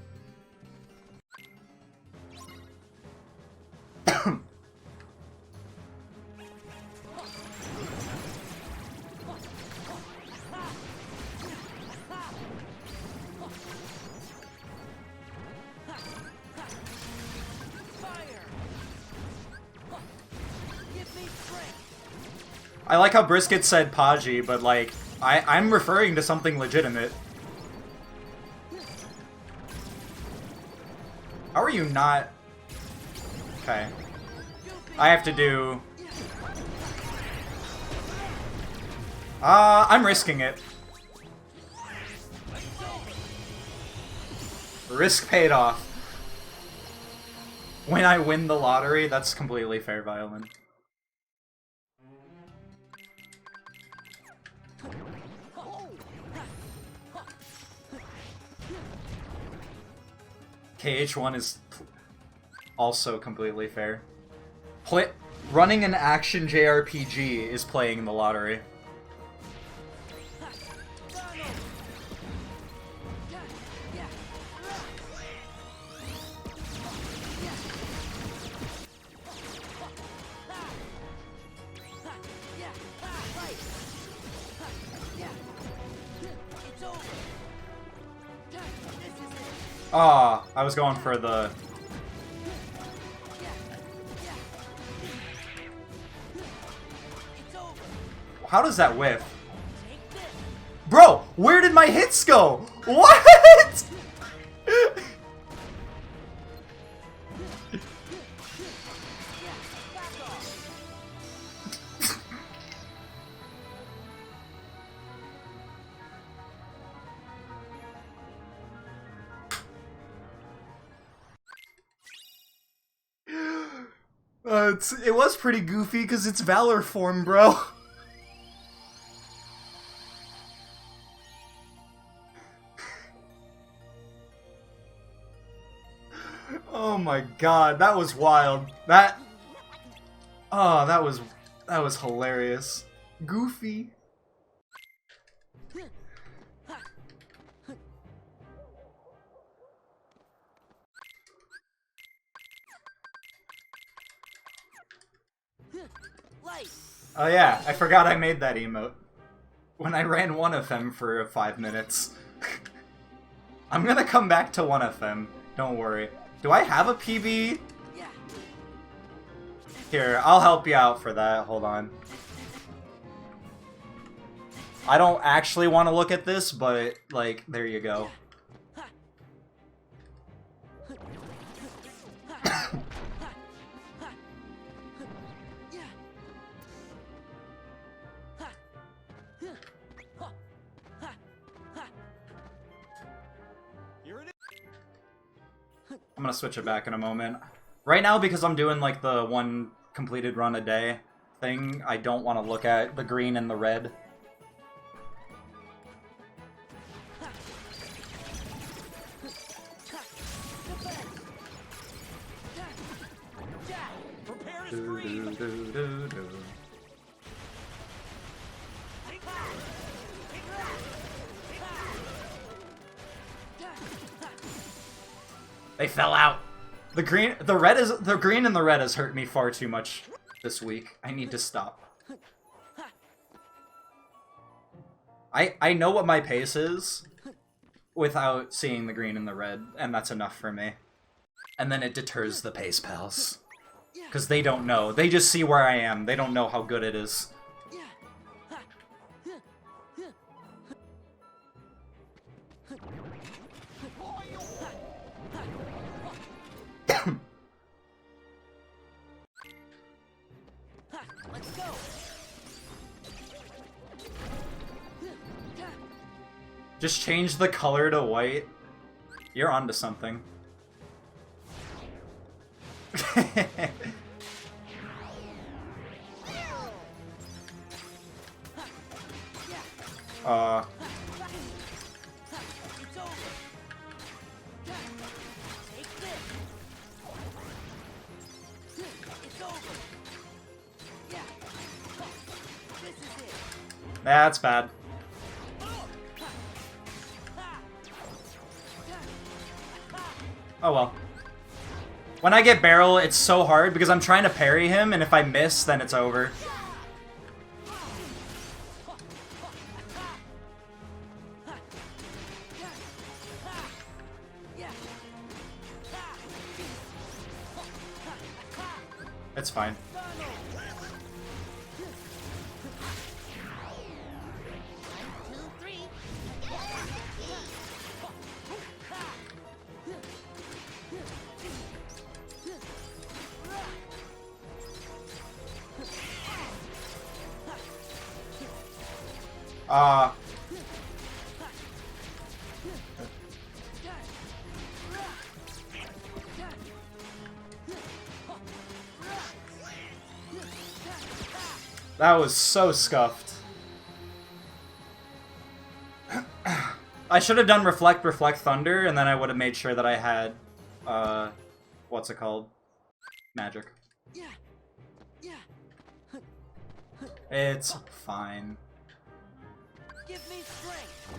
I like how Brisket said Paji, but like, I'm referring to something legitimate. How are you not... Okay. I have to do... I'm risking it. Risk paid off. When I win the lottery, that's completely fair, Violin. KH1 is also completely fair. Running an action JRPG is playing the lottery. Ah, I was going for the... How does that whiff? Bro, where did my hits go? What? It was pretty goofy because it's Valor form, bro. Oh my god, that was wild. That was hilarious. Goofy. Oh yeah, I forgot I made that emote. When I ran 1FM for 5 minutes. I'm gonna come back to 1FM, don't worry. Do I have a PB? Here, I'll help you out for that, hold on. I don't actually want to look at this, but, like, there you go. I'm gonna switch it back in a moment. Right now, because I'm doing like the one completed run a day thing, I don't want to look at the green and the red. They fell out. The green and the red has hurt me far too much this week. I need to stop. I know what my pace is without seeing the green and the red, and that's enough for me. And then it deters the pace pals. Because they don't know. They just see where I am. They don't know how good it is. Let's go. Just change the color to white. You're onto something. It's over. Take this. It's over. Yeah. This is it. That's bad. Oh well. When I get barrel, it's so hard because I'm trying to parry him, and if I miss, then it's over. It's fine. That was so scuffed. I should have done Reflect Thunder, and then I would have made sure that I had, what's it called? Magic. It's fine. Give me strength.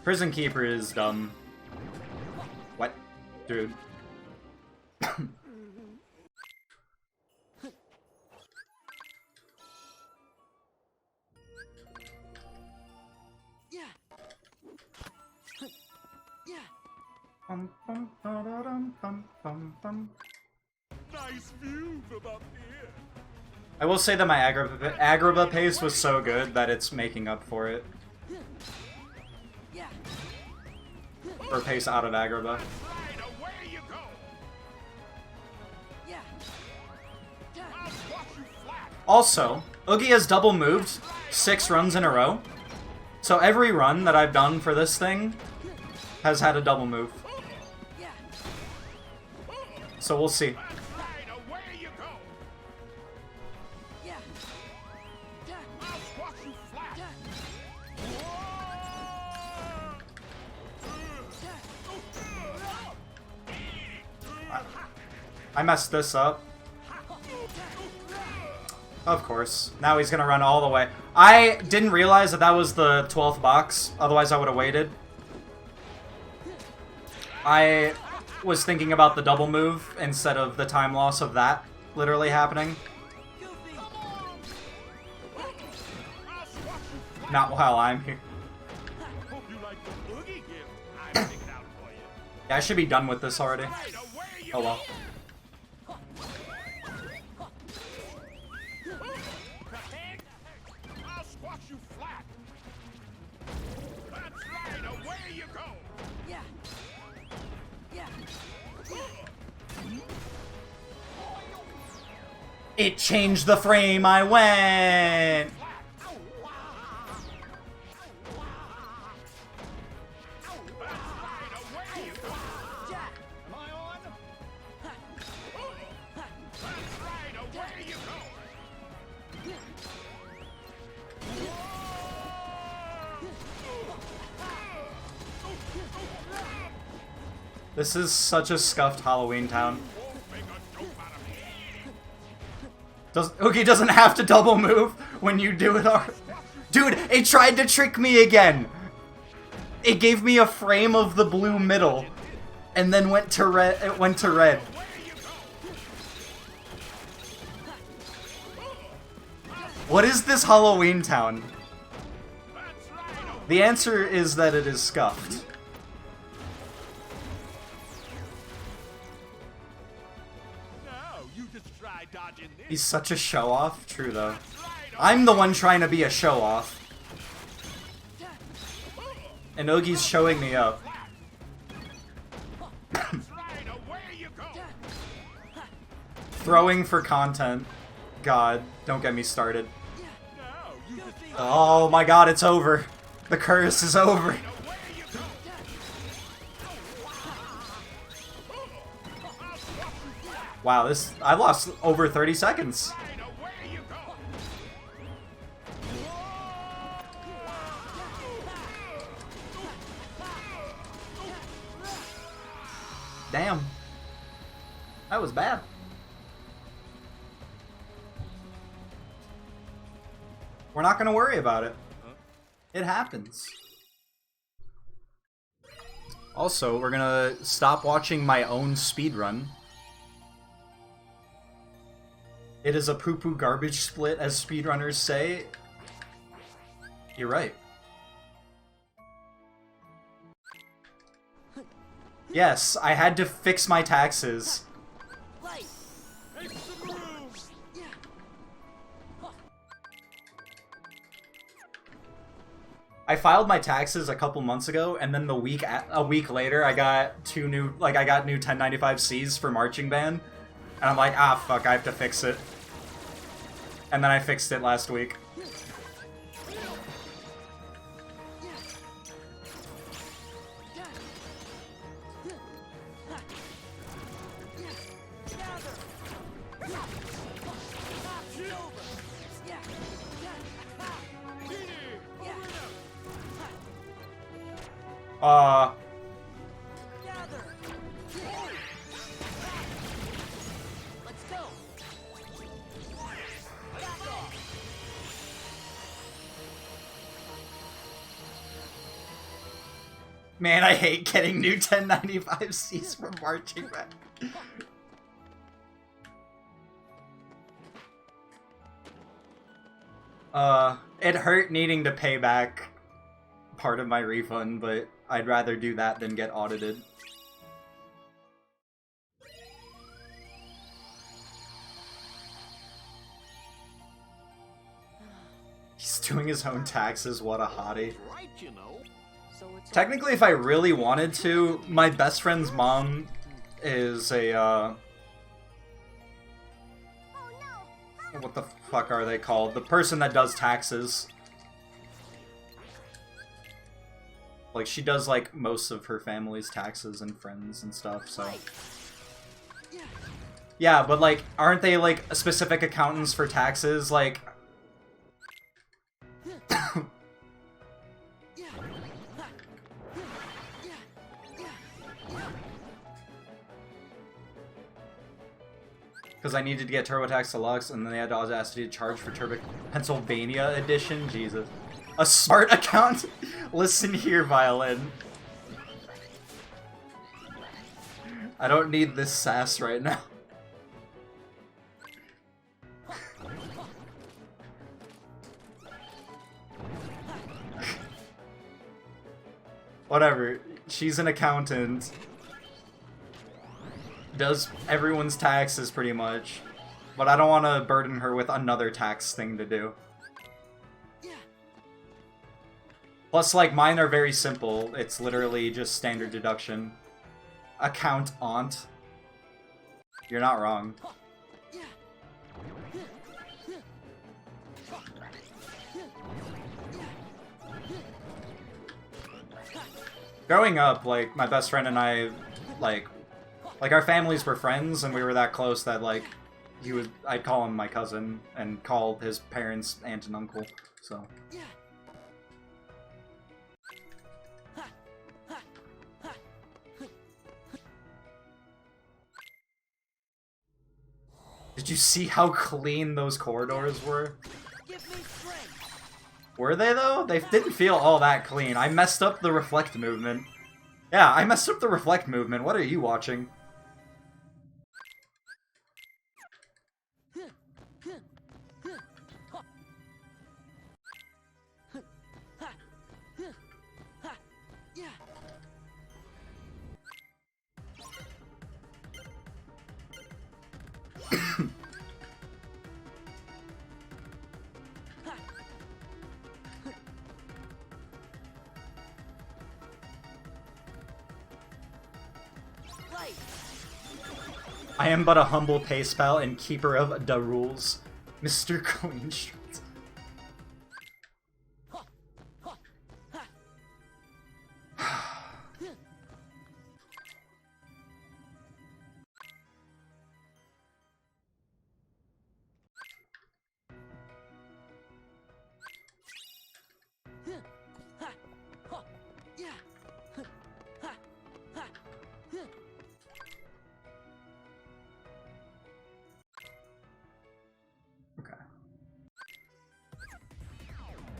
Prison Keeper is dumb. What? Dude. Nice view from up here. I will say that my Agrabah pace was so good that it's making up for it. Or pace out of Agrabah. Right, away you go. I'll squash you flat. Also, Oogie has double moved 6 runs in a row. So every run that I've done for this thing has had a double move. So we'll see. Right, away you go. I'll squash you flat. I messed this up. Of course. Now he's gonna run all the way. I didn't realize that that was the 12th box, otherwise I would have waited. I was thinking about the double move instead of the time loss of that literally happening. Not while I'm here. Hope you like the boogie gift I picked out for you. Yeah, I should be done with this already. Right, away you Oh well. I'll squash you flat. That's right, away you go. It changed the frame I went! This is such a scuffed Halloween town. Won't make a joke out of Oogie doesn't have to double move when you do it. Dude, it tried to trick me again. It gave me a frame of the blue middle, and then went to red. It went to red. What is this Halloween town? The answer is that it is scuffed. He's such a show-off. True, though. I'm the one trying to be a show-off. And Oogie's showing me up. Throwing for content. God, don't get me started. Oh my god, it's over. The curse is over. Wow, I lost over 30 seconds. Damn. That was bad. We're not gonna worry about it. It happens. Also, we're gonna stop watching my own speedrun. It is a poo-poo garbage split, as speedrunners say. You're right. Yes, I had to fix my taxes. I filed my taxes a couple months ago, and then a week later, I got new 1095Cs for marching band, and I'm like, ah, fuck, I have to fix it. And then I fixed it last week. Man, I hate getting new 1095Cs from marching band. It hurt needing to pay back part of my refund, but I'd rather do that than get audited. He's doing his own taxes, what a hottie. Technically, if I really wanted to, my best friend's mom is a, what the fuck are they called? The person that does taxes. Like, she does, like, most of her family's taxes and friends and stuff, so... Yeah, but, like, aren't they, like, specific accountants for taxes? Like... Because I needed to get TurboTax Deluxe, and then they had the audacity to charge for Pennsylvania edition? Jesus. A smart account? Listen here, Violin. I don't need this sass right now. Whatever. She's an accountant. Does everyone's taxes, pretty much. But I don't want to burden her with another tax thing to do. Plus, like, mine are very simple. It's literally just standard deduction. Account aunt. You're not wrong. Growing up, like, my best friend and I, like our families were friends, and we were that close that, like, I'd call him my cousin, and call his parents aunt and uncle, so... Did you see how clean those corridors were? Give me strength. Were they, though? They didn't feel all that clean. I messed up the reflect movement. Yeah, I messed up the reflect movement. What are you watching? I am but a humble pace pal and keeper of the rules, Mr. Clean Streets.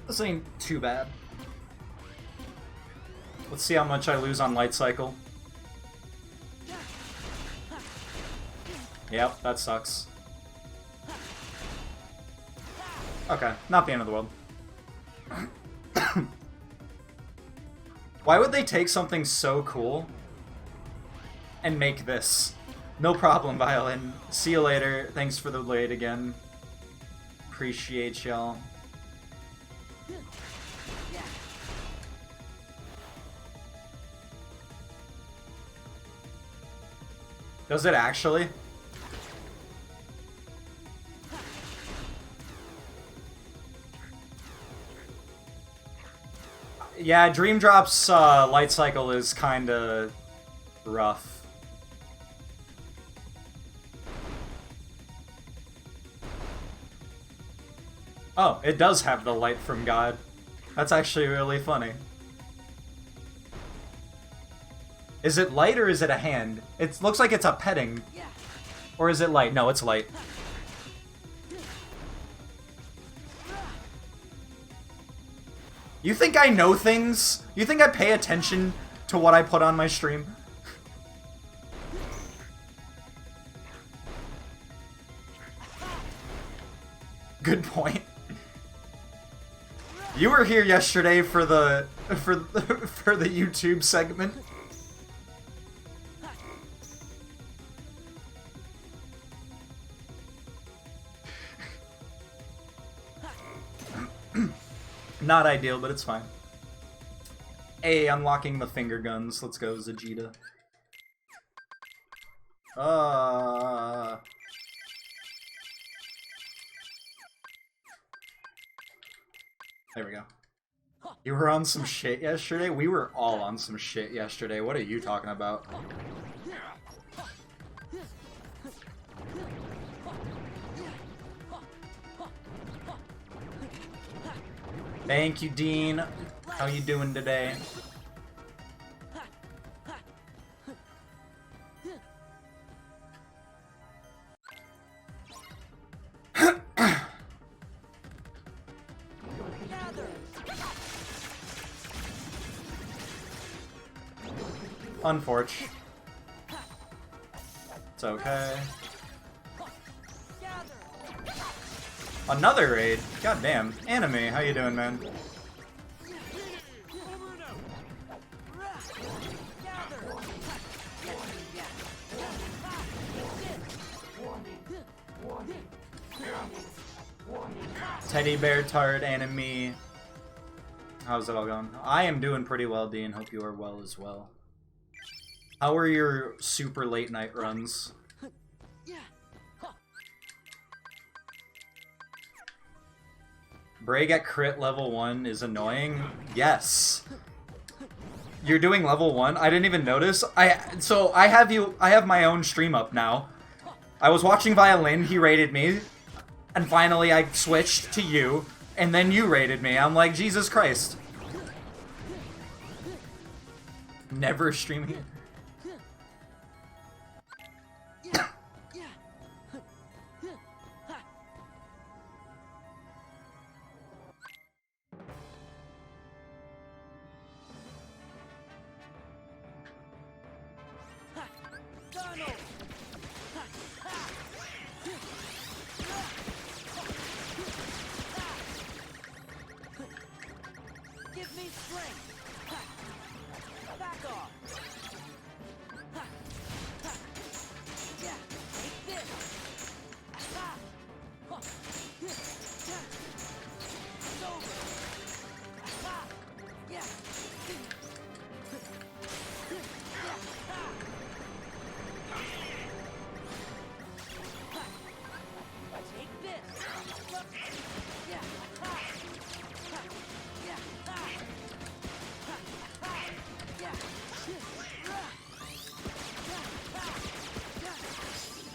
This ain't too bad. Let's see how much I lose on Light Cycle. Yep, that sucks. Okay, not the end of the world. Why would they take something so cool and make this? No problem, Violin. See you later. Thanks for the raid again. Appreciate y'all. Does it actually? Yeah, Dream Drop's light cycle is kinda rough. Oh, it does have the light from God. That's actually really funny. Is it light or is it a hand? It looks like it's a petting. Or is it light? No, it's light. You think I know things? You think I pay attention to what I put on my stream? Good point. You were here yesterday for the YouTube segment. Not ideal, but it's fine. Hey, unlocking the finger guns. Let's go, Vegeta. There we go. You were on some shit yesterday? We were all on some shit yesterday. What are you talking about? Thank you, Dean. How you doing today? Unfortunate. It's okay. Another raid? God damn. Anime, how you doing, man? Teddy Bear Tart Anime. How's it all going? I am doing pretty well, Dean. Hope you are well as well. How are your super late night runs? Bray at crit level 1 is annoying? Yes. You're doing level 1? I didn't even notice. I have my own stream up now. I was watching Violin, he raided me, and finally I switched to you, and then you raided me. I'm like, Jesus Christ. Never streaming. Give me strength. Back off. Yeah, take this. It's over. Yeah. Take this. Yeah.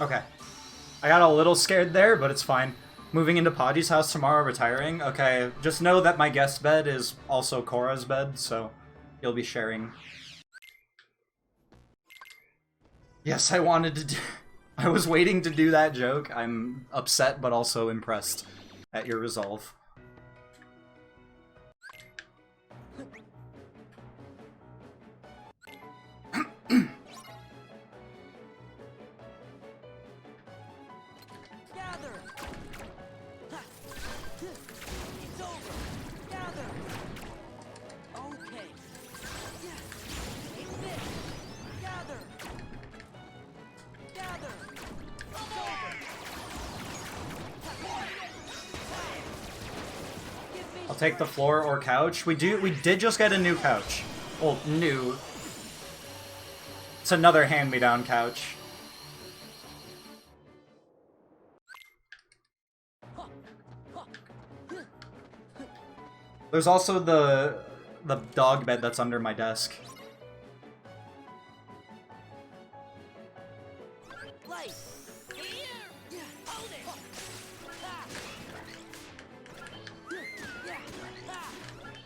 Okay. I got a little scared there, but it's fine. Moving into Podgy's house tomorrow, retiring. Okay, just know that my guest bed is also Korra's bed, so you'll be sharing. Yes, I wanted to do... I was waiting to do that joke. I'm upset, but also impressed at your resolve. Take the floor or couch. We did just get a new couch. Well, new. It's another hand-me-down couch. There's also the dog bed that's under my desk.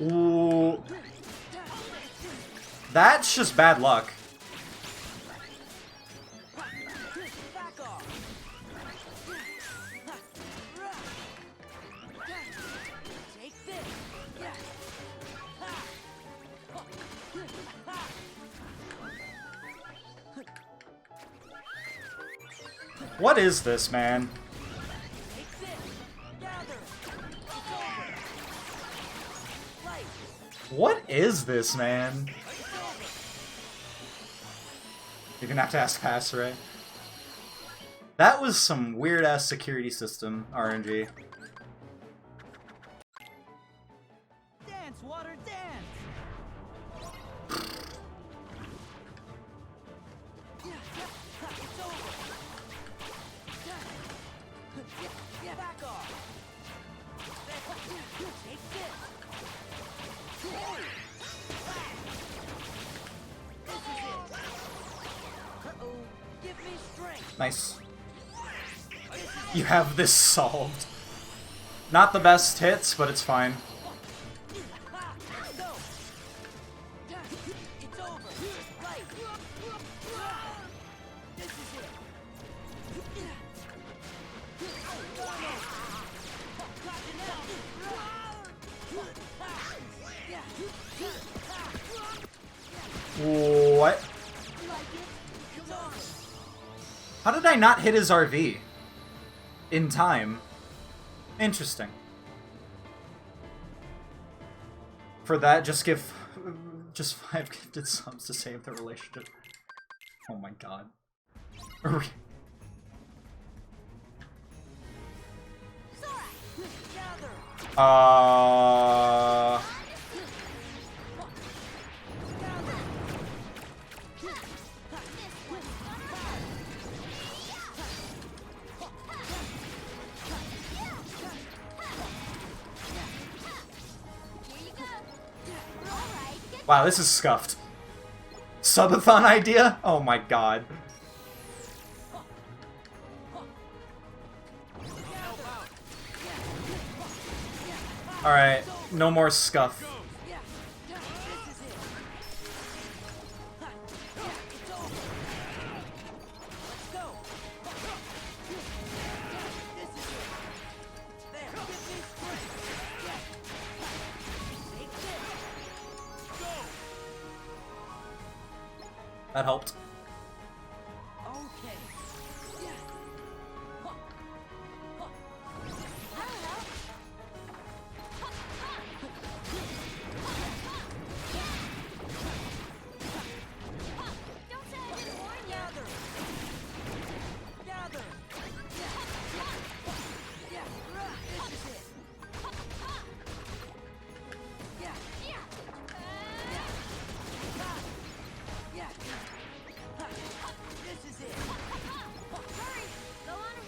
Ooh. That's just bad luck. What is this, man? What is this, man? You're gonna have to ask Passray. That was some weird-ass security system, RNG. Dance, water, dance! It's over! Back off! Take this! Give me strength. Nice. You have this solved. Not the best hits, but it's fine. It's over. Right. This is it. What? How did I not hit his RV? In time. Interesting. For that, just give... just 5 gifted subs to save the relationship. Oh my god. Wow, this is scuffed. Subathon idea? Oh my god. Alright, no more scuff. Okay.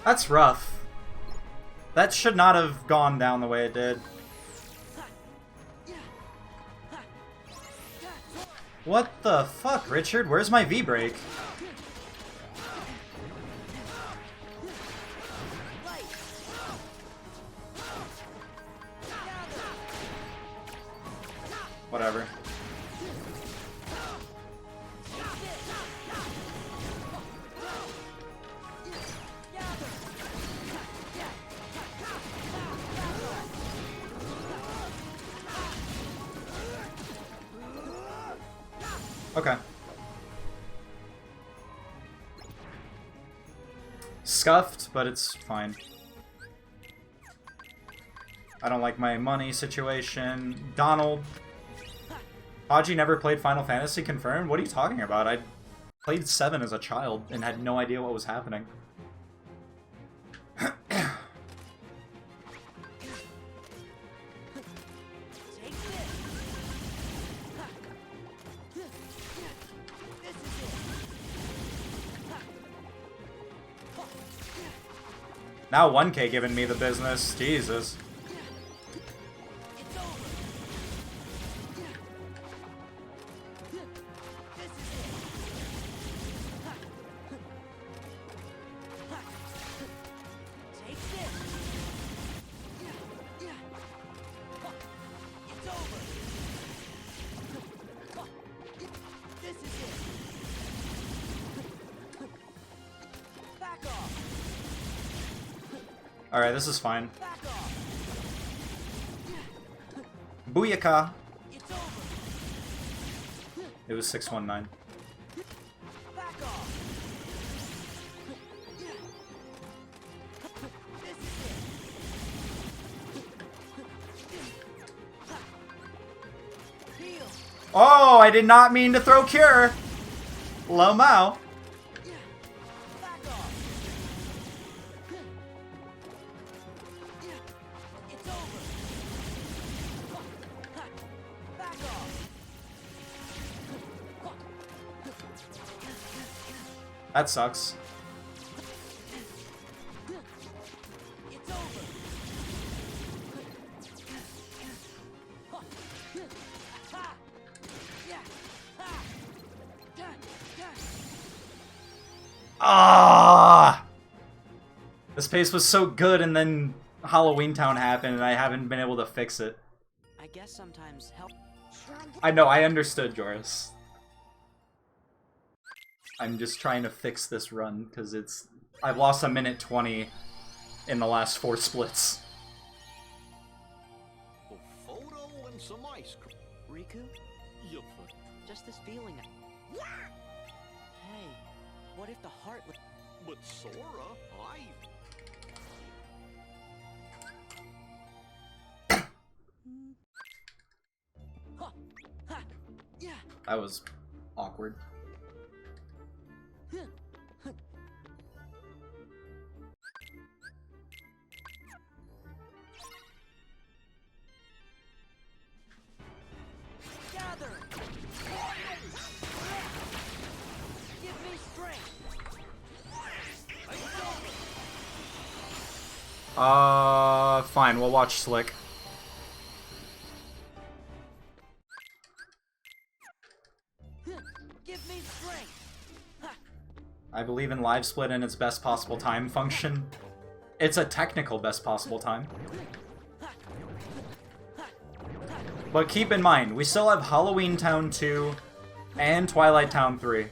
That's rough. That should not have gone down the way it did. What the fuck, Richard? Where's my V-break? Whatever. Okay. Scuffed, but it's fine. I don't like my money situation. Donald. Haji never played Final Fantasy, confirmed? What are you talking about? I played 7 as a child and had no idea what was happening. Now 1K giving me the business. Jesus. Alright, this is fine. Booyaka! It was 619. Oh, I did not mean to throw Cure! Low Mao. That sucks. Ah! This pace was so good, and then Halloween Town happened, and I haven't been able to fix it. I guess sometimes help. I know, I understood, Joris. I'm just trying to fix this run, because I've lost a minute 20 in the last 4 splits. A photo and some ice cream. Riku? You Just this feeling. Hey, what if the heart... but Sora, That was awkward. Gather! Give me strength! Fine, we'll watch Slick. Give me strength! I believe in live split and its best possible time function. It's a technical best possible time. But keep in mind, we still have Halloween Town 2 and Twilight Town 3.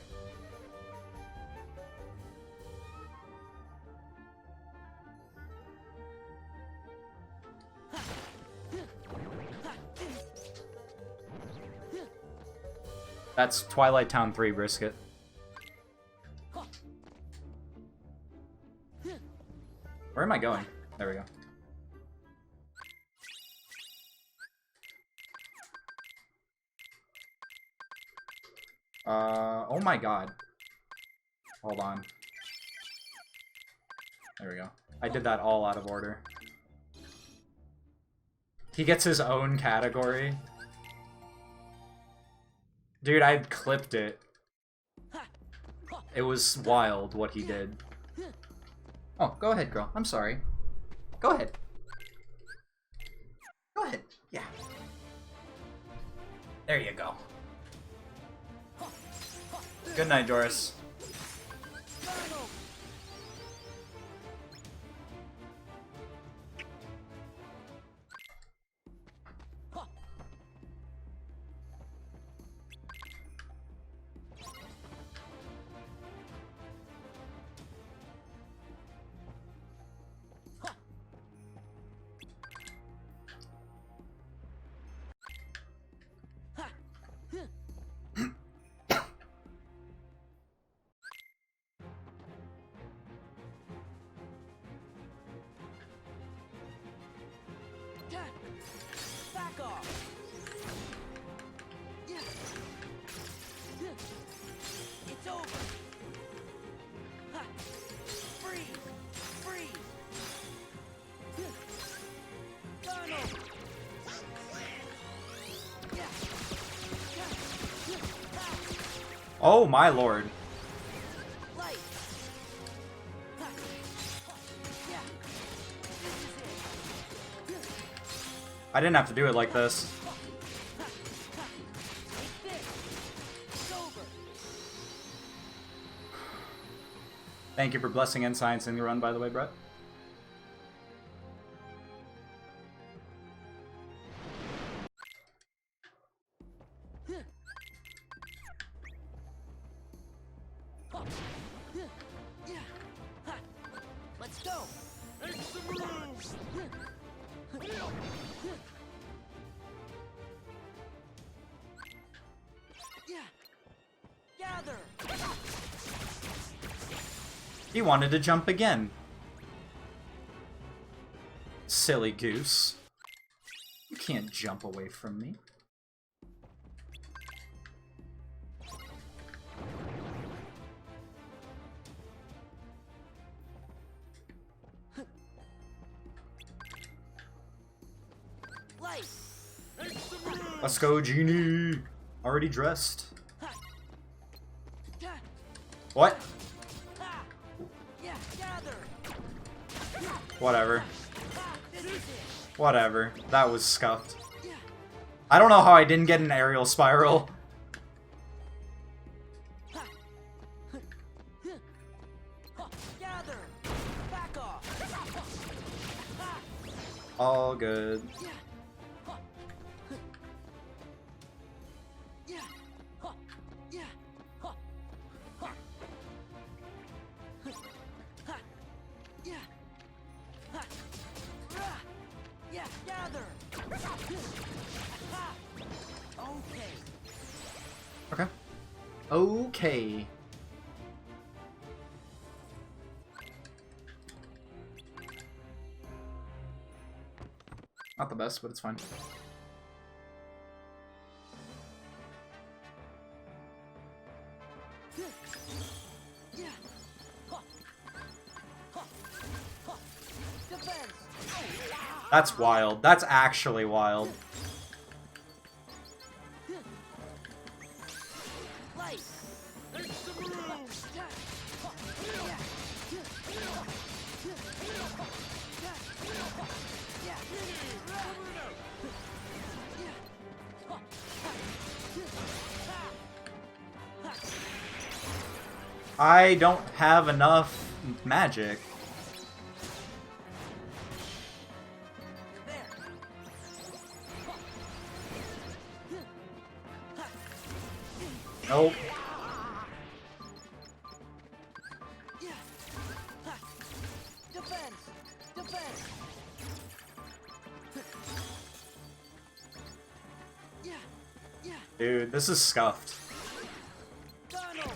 That's Twilight Town 3, Brisket. Where am I going? There we go. Oh my god. Hold on. There we go. I did that all out of order. He gets his own category. Dude, I clipped it. It was wild what he did. Oh, go ahead, girl. I'm sorry. Go ahead. Go ahead. Yeah. There you go. Good night, Doris. Back off. It's over. Freeze. Freeze. Donald. Oh my lord. Light. Yeah. This is it. I didn't have to do it like this. Take this. It's over. Thank you for blessing and science in the run, by the way, Brett. Let's go. Make some moves! Yeah. Gather. He wanted to jump again. Silly goose. You can't jump away from me. Light. Make some moves! Let's go, Genie! Already dressed. Yeah. What? Yeah. Gather. Whatever. This is it. Whatever. That was scuffed. Yeah. I don't know how I didn't get an aerial spiral. Gather. Back off. All good. Yeah. Yeah. Yeah. Yeah. Yeah. Gather. Okay. Okay. Okay. Not the best, but it's fine. Yeah. Defense. That's wild. That's actually wild. Light. Make some moves! I don't have enough magic. Nope. Defense. Defense. Yeah. Yeah. Dude, this is scuffed. Donald.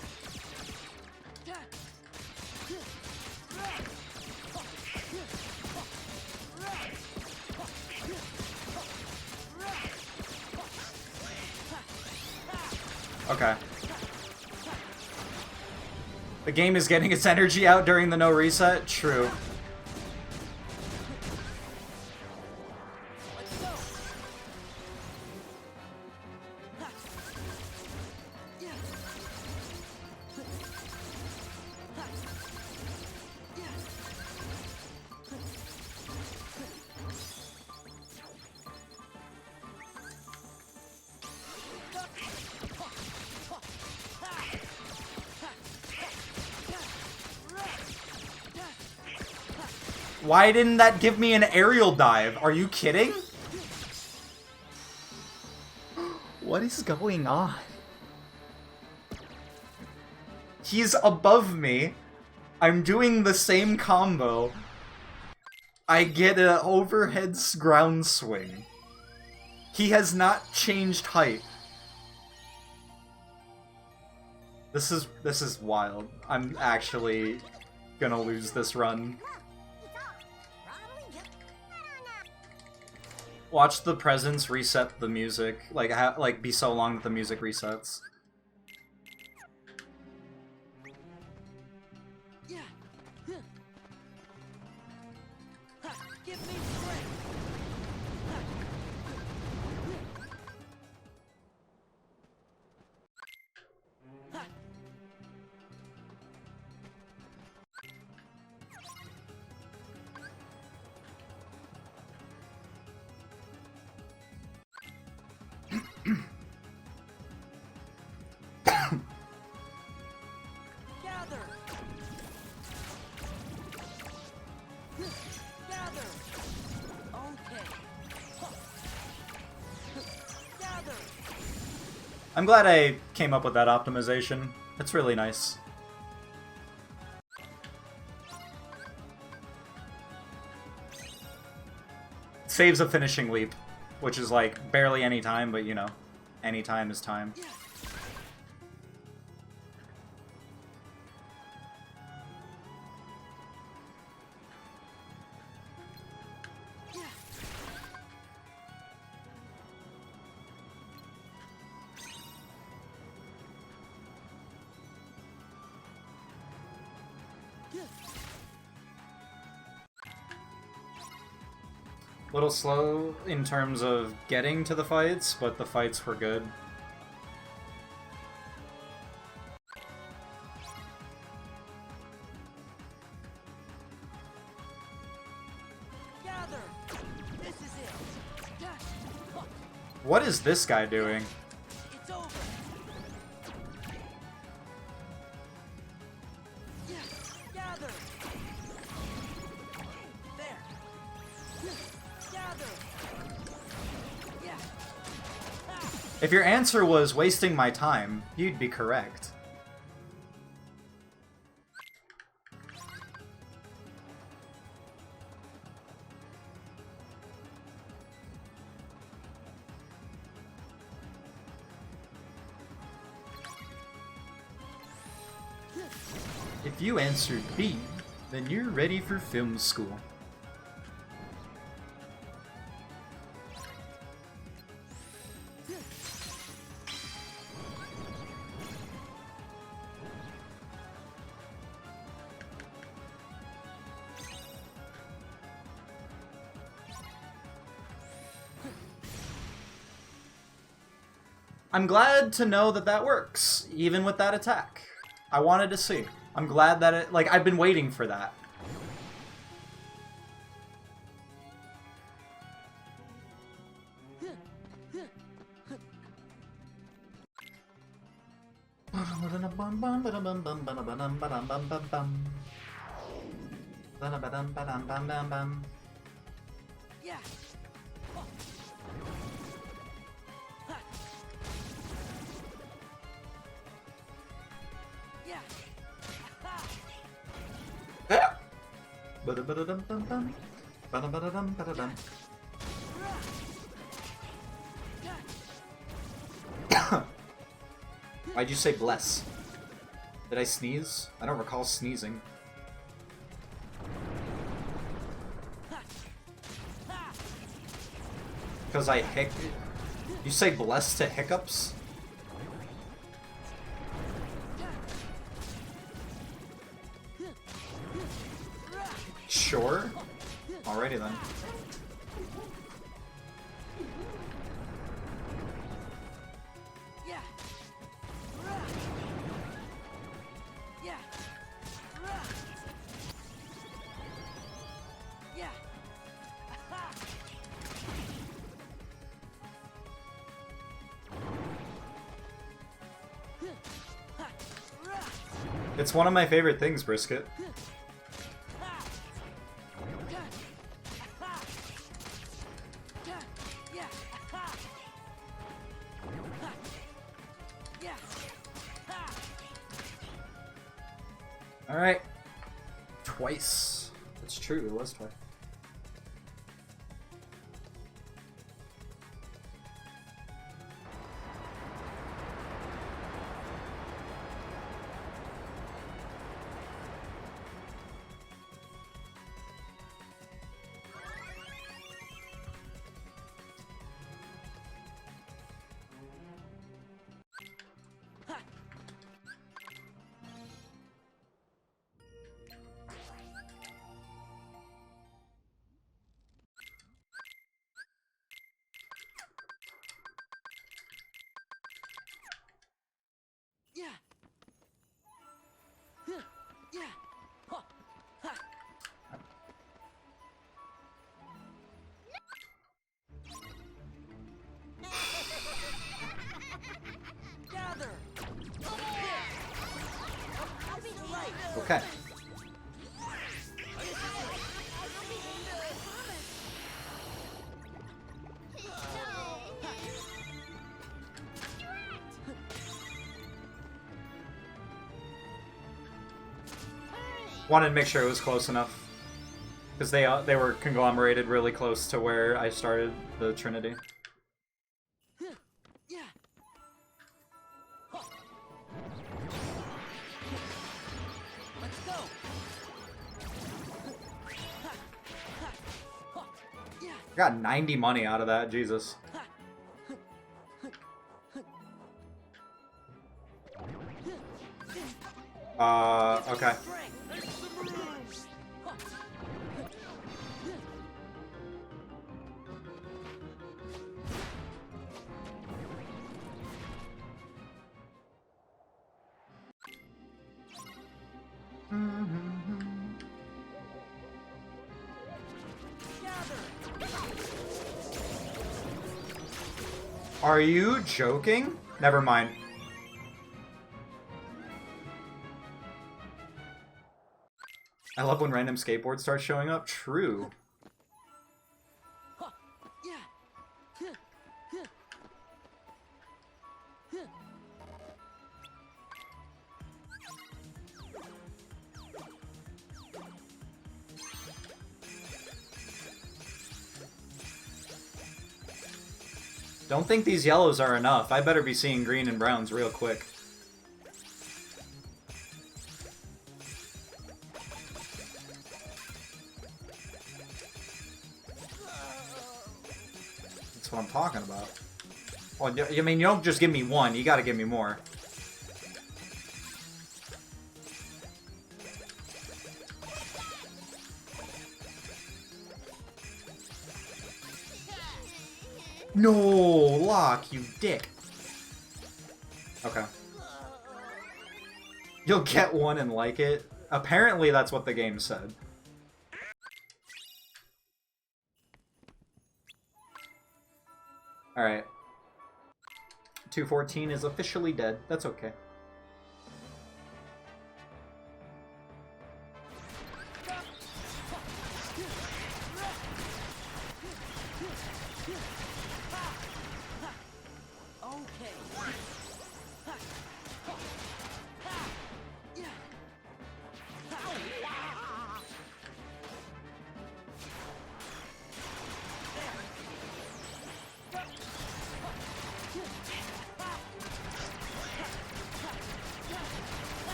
Okay. The game is getting its energy out during the no reset? True. Let's go. Yeah. Yeah. Why didn't that give me an aerial dive? Are you kidding? What is going on? He's above me. I'm doing the same combo. I get an overhead ground swing. He has not changed height. This is wild. I'm actually gonna lose this run. Watch the presents reset the music. Like be so long that the music resets. Yeah. Ha, give me strength. Ha. Gather. Gather. Okay. Gather. I'm glad I came up with that optimization. It's really nice. Saves a finishing leap, which is like barely any time, but you know, any time is time. Yeah. Yeah. Yeah. Little slow in terms of getting to the fights, but the fights were good. Gather. This is it. Yeah. Huh. What is this guy doing? It's over. Yeah. Gather. There. Gather. Yeah. Ah. If your answer was wasting my time, you'd be correct. If you answered B, then you're ready for film school. I'm glad to know that that works, even with that attack. I wanted to see. I'm glad that it, like, I've been waiting for that. Yeah. Huh. Ha. Yeah. Ha. Why'd you say bless? Did I sneeze? I don't recall sneezing. Because I hic... You say bless to hiccups? Sure. Alrighty then. Yeah. Yeah. Yeah. It's one of my favorite things, Brisket. twice. That's true, it was twice. Yeah. Yeah. Huh. Ha. Gather. Okay. Wanted to make sure it was close enough. Because they were conglomerated really close to where I started the Trinity. Yeah. Huh. Let's go. Yeah. Got 90 money out of that, Jesus. Okay. Are you joking? Never mind. I love when random skateboards start showing up. True. Don't think these yellows are enough. I better be seeing green and browns real quick. That's what I'm talking about. Well, I mean, you don't just give me one, you gotta give me more. No, lock, you dick. Okay. You'll get one and like it. Apparently that's what the game said. Alright. 214 is officially dead. That's okay.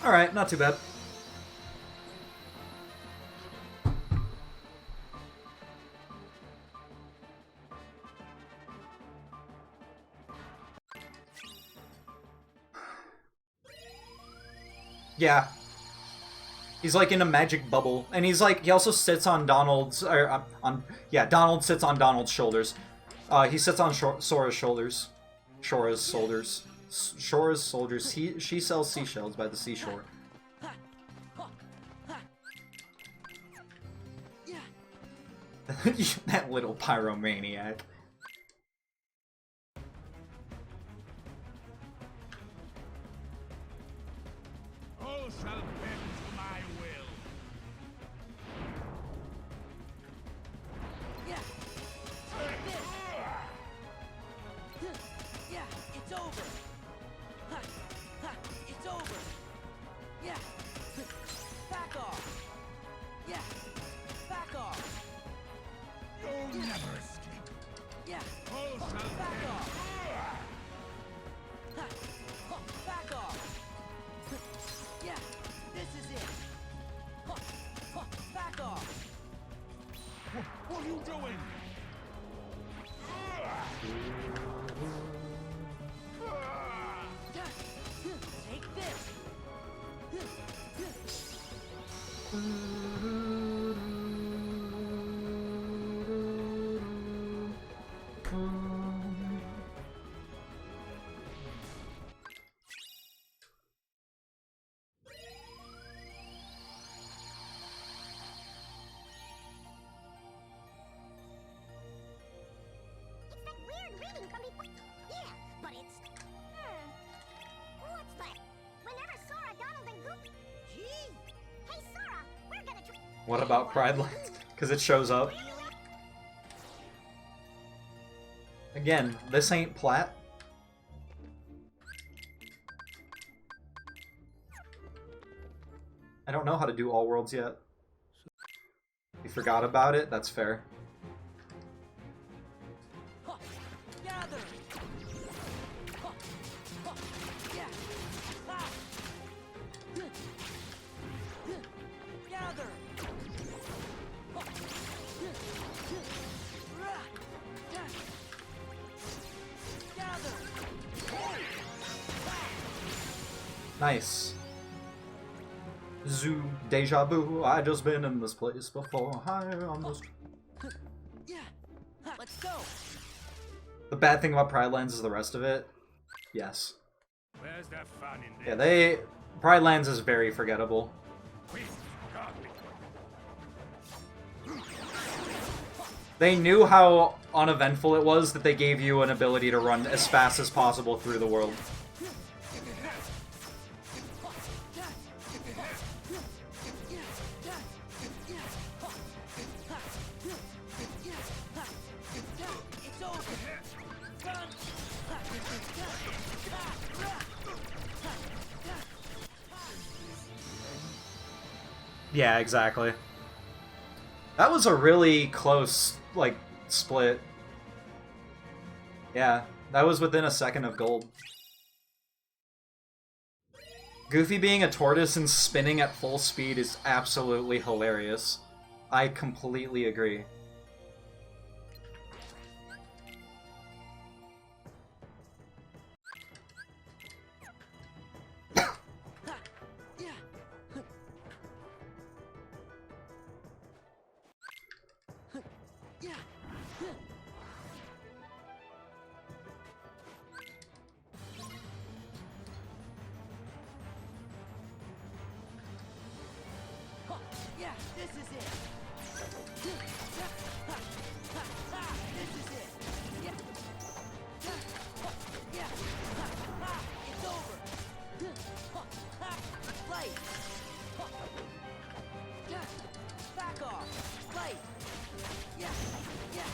Alright, not too bad. Yeah. He's like in a magic bubble. And he's like, he also sits on Donald's, or yeah, Donald sits on Donald's shoulders. He sits on Sora's shoulders. Shora's shoulders. Shora's soldiers. She sells seashells by the seashore. That little pyromaniac. All shall bend to my will. Back off. Ha. Huh. Back off. Yeah, this is it. Huh. Huh. Back off. What are you doing? Take this. It's that weird reading from before. Yeah, but it's. What's that? Whenever Sora, Donald, and Goofy. Gee. Hey, Sora, we're gonna try. What about Pride Lands? Because it shows up. Again, this ain't plat. I don't know how to do all worlds yet. You forgot about it? That's fair. Huh. Gather. Huh. Huh. Yeah. Ha. Gather. Huh. Rah. Gather. Nice. Zoo, deja vu, I just been in this place before. Hi, on this. Yeah. Ha. Let's go. The bad thing about Pride Lands is the rest of it. Yes. Where's the fun in Yeah, this? Pride Lands is very forgettable. Quick, got me. They knew how uneventful it was that they gave you an ability to run as fast as possible through the world. It's over. Run. Yeah, exactly. That was a really close, like, split. Yeah, that was within a second of gold. Goofy being a tortoise and spinning at full speed is absolutely hilarious. I completely agree. Yeah, this is it. This is it. Yeah. Yeah. It's over. Play. Back off. Play. Yeah. Yeah.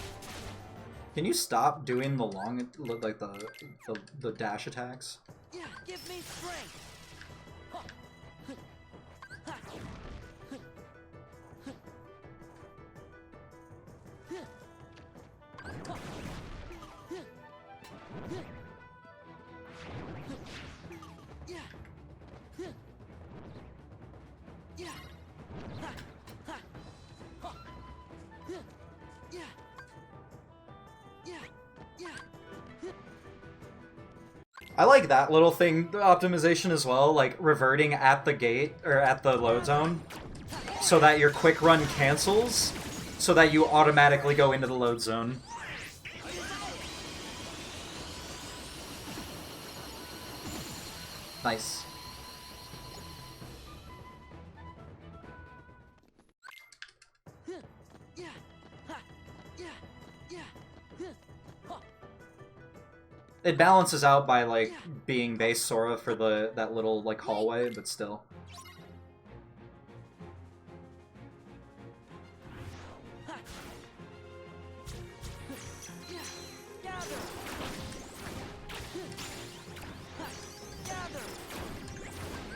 Can you stop doing the long, like the dash attacks? Yeah. Give me strength. I like that little thing, the optimization as well, like reverting at the gate, or at the load zone, so that your quick run cancels, so that you automatically go into the load zone. Nice. It balances out by, like, being base Sora for that little, like, hallway, but still.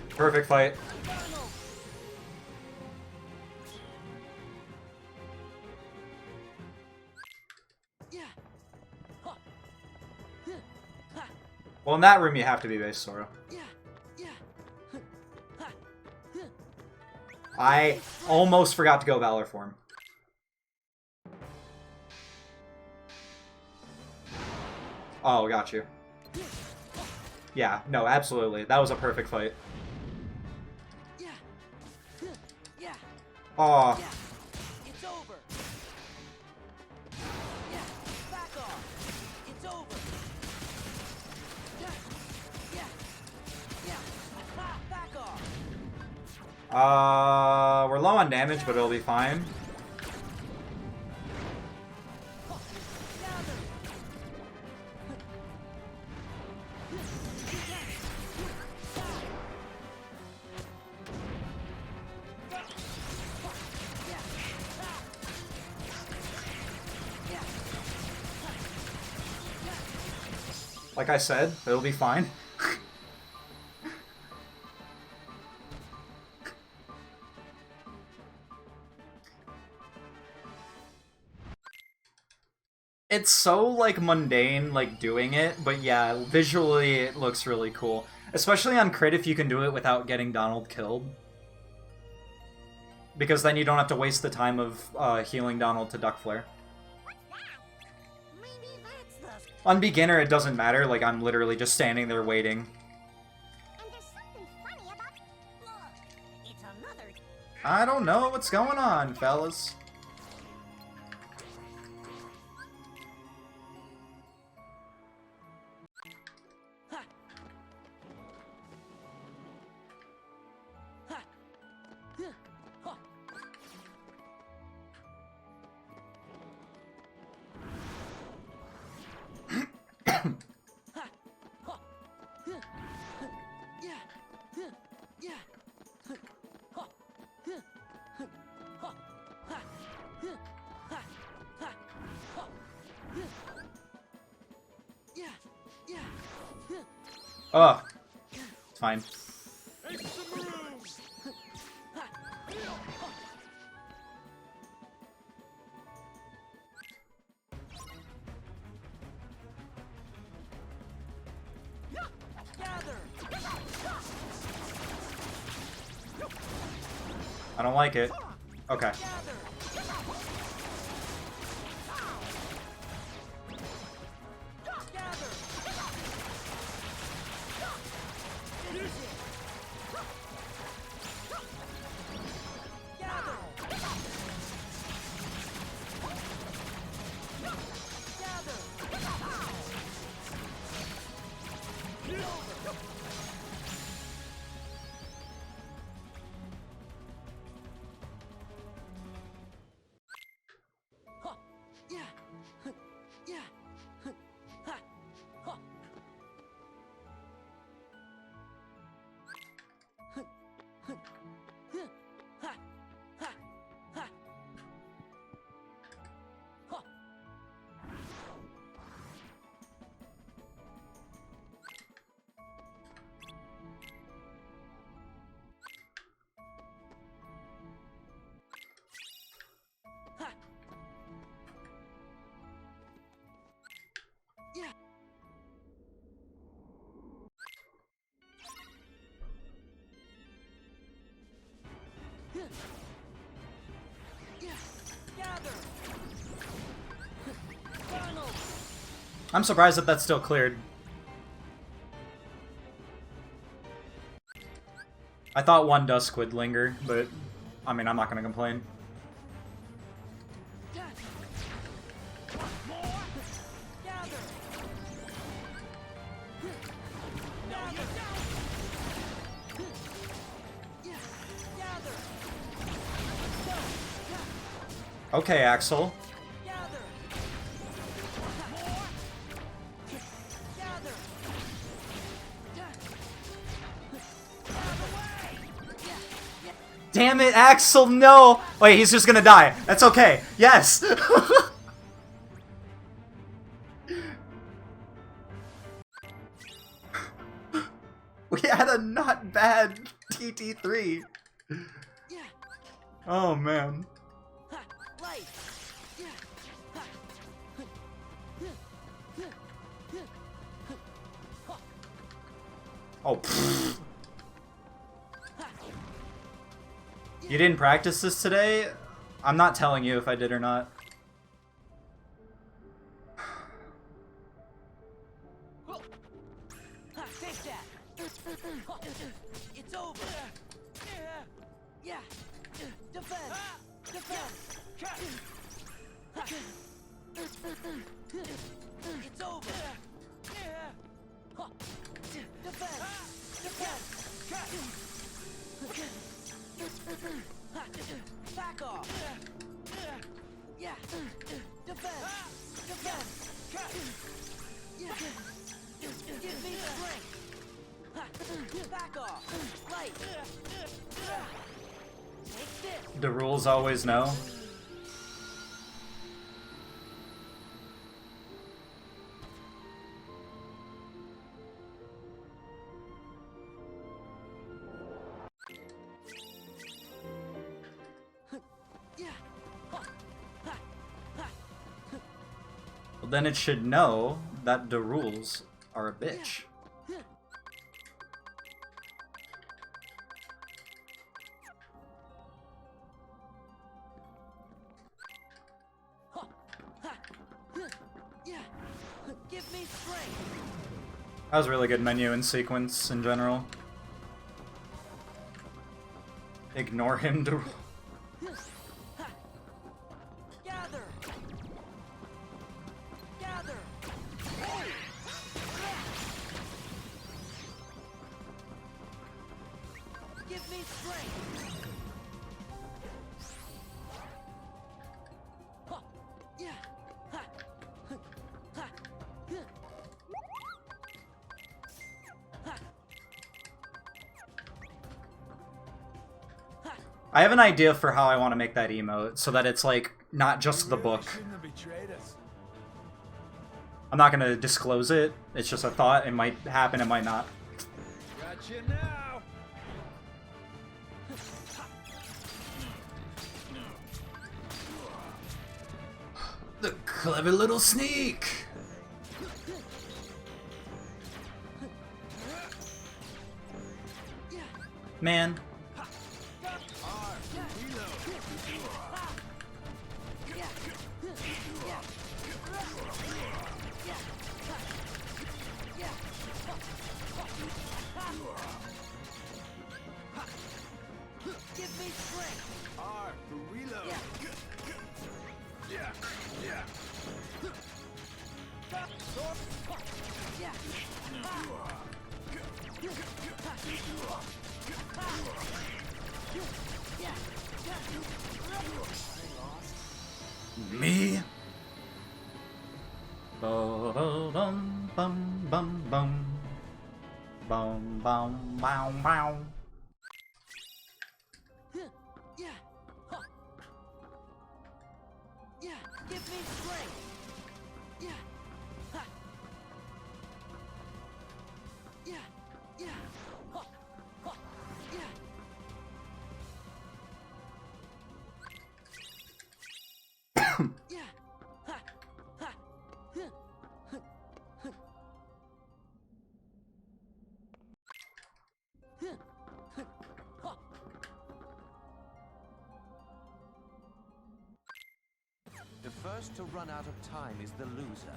Perfect fight. Well, in that room you have to be base Sora. I almost forgot to go Valor form. Oh, got you. Yeah, no, absolutely. That was a perfect fight. Oh. It's over. Yeah, back off. It's over. Yeah. Back off. We're low on damage, but it'll be fine. Like I said, it'll be fine. It's so, like, mundane, like, doing it, but yeah, visually it looks really cool. Especially on crit if you can do it without getting Donald killed. Because then you don't have to waste the time of healing Donald to Duck Flare. Maybe that's the... On beginner, it doesn't matter, like, I'm literally just standing there waiting. And there's something funny about... Look, it's another... I don't know what's going on, fellas. Oh, it's fine. I don't like it. Okay. I'm surprised that that's still cleared. I thought one dusk would linger, but I mean, I'm not gonna complain. Okay, Axel. Damn it, Axel, no! Wait, he's just gonna die. That's okay. Yes! We had a not bad TT3. Oh, man. Oh, pfft. You didn't practice this today? I'm not telling you if I did or not. Take that. It's over. Yeah. Defend. Defend. It's over. Defend. Defend. Back off. Yeah. Defend. Defend. Yeah. Give me strength. Back off. Light. Take this. The rules always know. Well, then it should know that the rules are a bitch. Give me strength. That was a really good menu and sequence in general. Ignore him to... Gather. Gather. Give me strength. Yeah. I have an idea for how I want to make that emote, so that it's like, not just the book. Shouldn't have betrayed us. I'm not gonna disclose it, it's just a thought, it might happen, it might not. Got you now. The clever little sneak! Man. Give me strength. R for reload. Yeah. Me? Bum bum bum bum. Bum bum bow bow. Give me strength. The first to run out of time is the loser.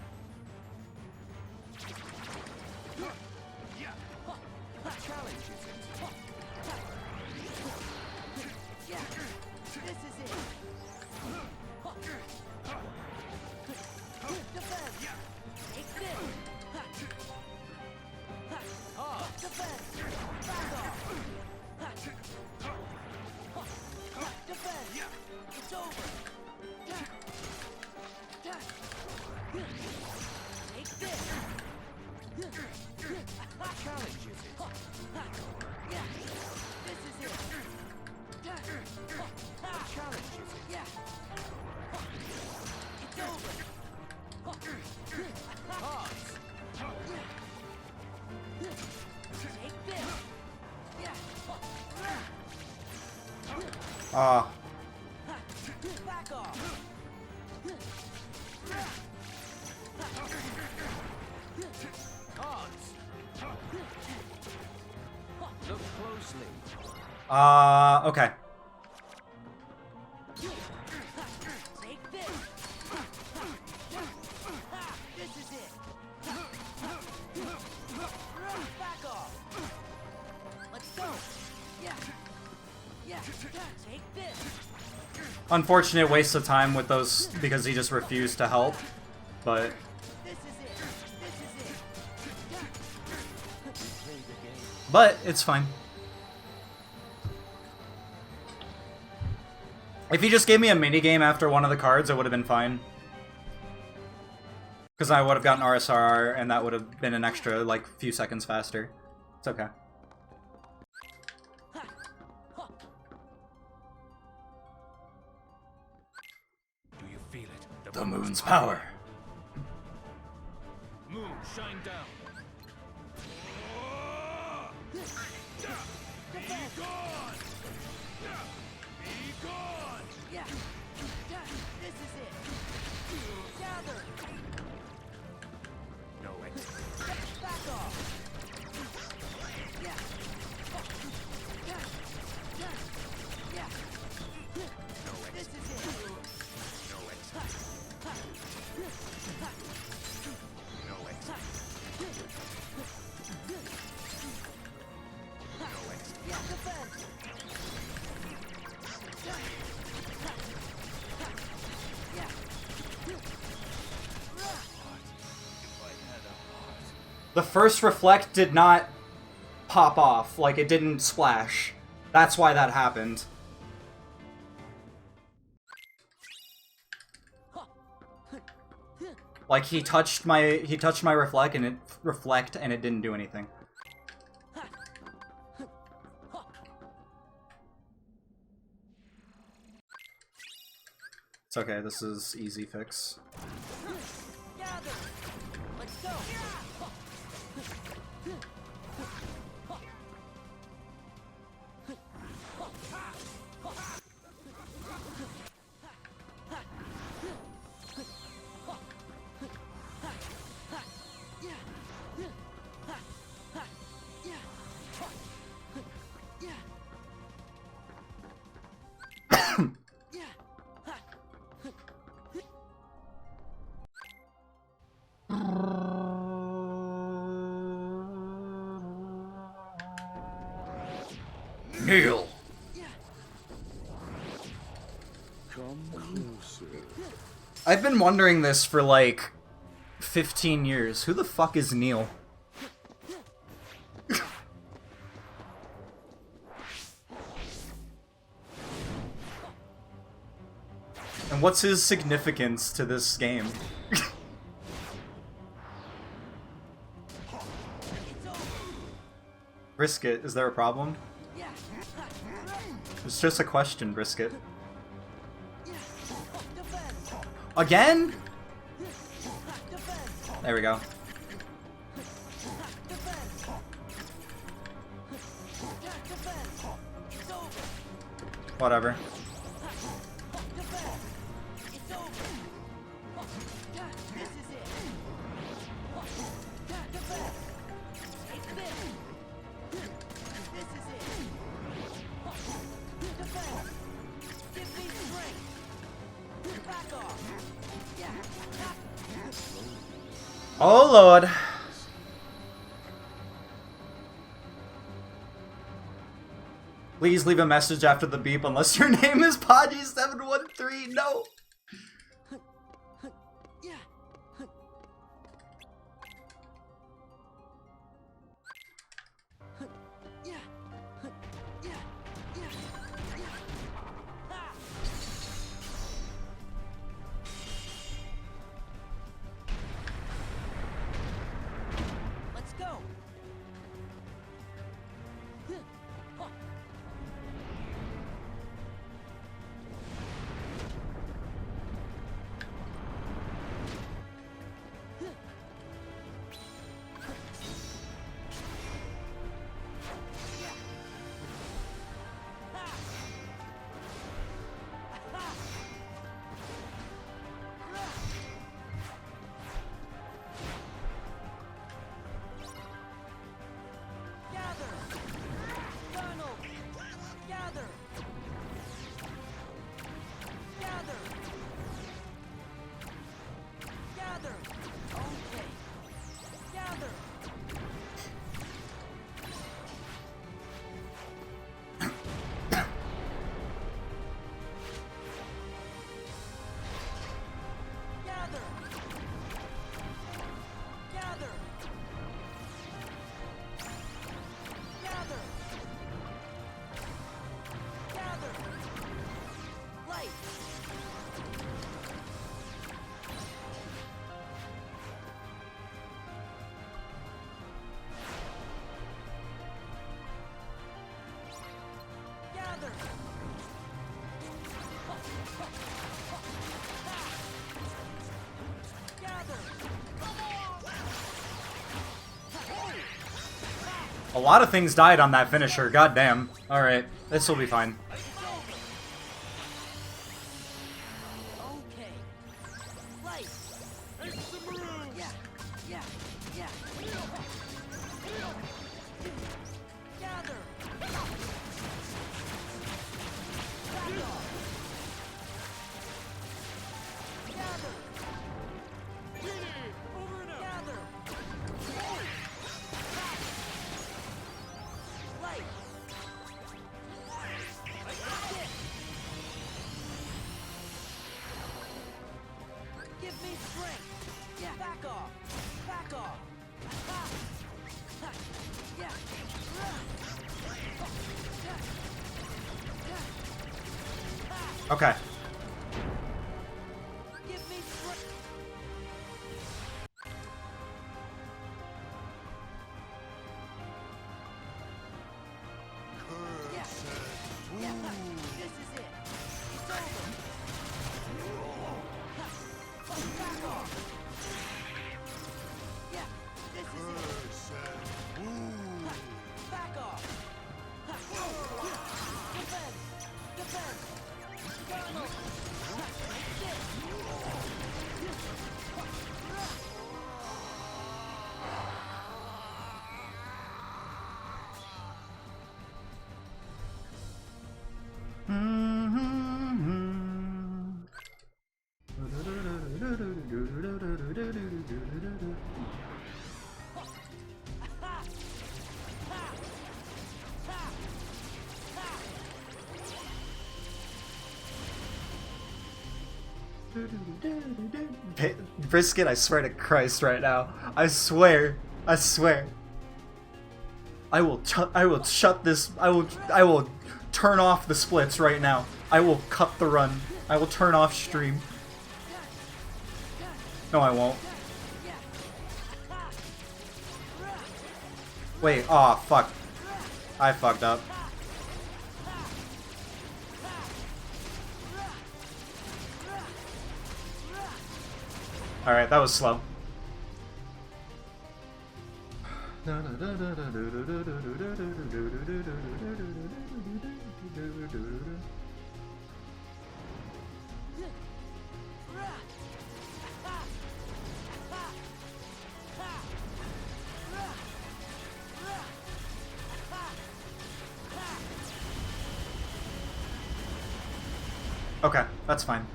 Challenge is it? This is it. Defend. Take this. Defend. Back off. Defend. It's over. Take this. Challenge is it? This is it. Challenge is it? It's over. Take this. Ah. Back off. closely. Okay. Take this. This is it. Back off. Let's go. Yeah. Yeah. Take this. Unfortunate waste of time with those because he just refused to help. But This is it. This is it. Play the game. but it's fine. If he just gave me a minigame after one of the cards, it would have been fine. Because I would have gotten RSR, and that would have been an extra, like, few seconds faster. It's okay. Do you feel it? The moon's power. Moon, shine down. Be gone! Be gone! Yeah. This is it. Gather. No exit. Back off. Yeah. Yeah. This is it. No exit. No exit. No exit. Yeah. Defend. Yeah. If I had a heart. The first reflect did not pop off, like it didn't splash. That's why that happened. Like he touched my reflect and it didn't do anything. It's okay, this is easy fix. Gather. Let's go. Kneel. Come closer. I've been wondering this for like 15 years. Who the fuck is Neil? And what's his significance to this game? Brisket, is there a problem? Yeah. It's just a question, Brisket. Defend. Again? Defend. There we go. Defend. Defend. It's over. Whatever. Defend. It's over. This is it. Defend. Take this. This is it. Defend. Give me strength. Back off. Yeah. Oh lord. Please leave a message after the beep unless your name is Podgy713. No. Yeah. Yeah. Yeah. Yeah. Ha! Let's go. A lot of things died on that finisher, goddamn. Alright, this will be fine. Okay. Light. Yeah. Yeah. Yeah. Gather. Back off. Gather. Gather. Light. Give me strength. Yeah. Back off. Back off. Ha. Ha. Yeah. Okay. Give me strength. Yeah. Yeah. This is it. It's over. Back off. Yeah. This is it. Back off. Defend. Defend. Donald. Brisket, I swear to Christ right now. I swear. I swear. I will shut this. I will turn off the splits right now. I will cut the run. I will turn off stream. No, I won't. Wait, aw, fuck. I fucked up. Alright, that was slow. Okay, that's fine.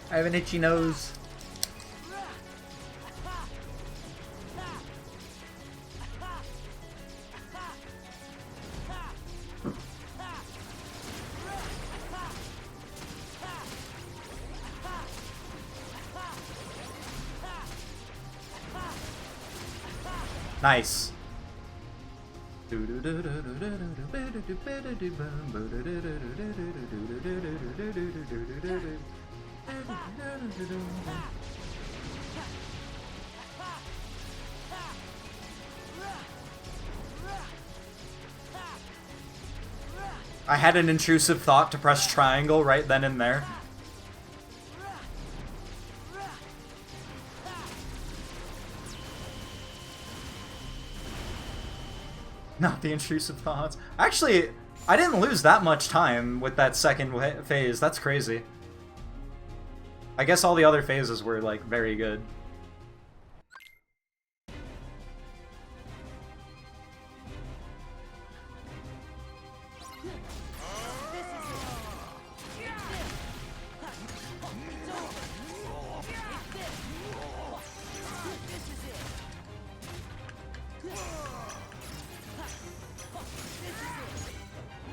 I have an itchy nose. Nice. I had an intrusive thought to press triangle right then and there. Not the intrusive thoughts. Actually, I didn't lose that much time with that second phase. That's crazy. I guess all the other phases were, like, very good.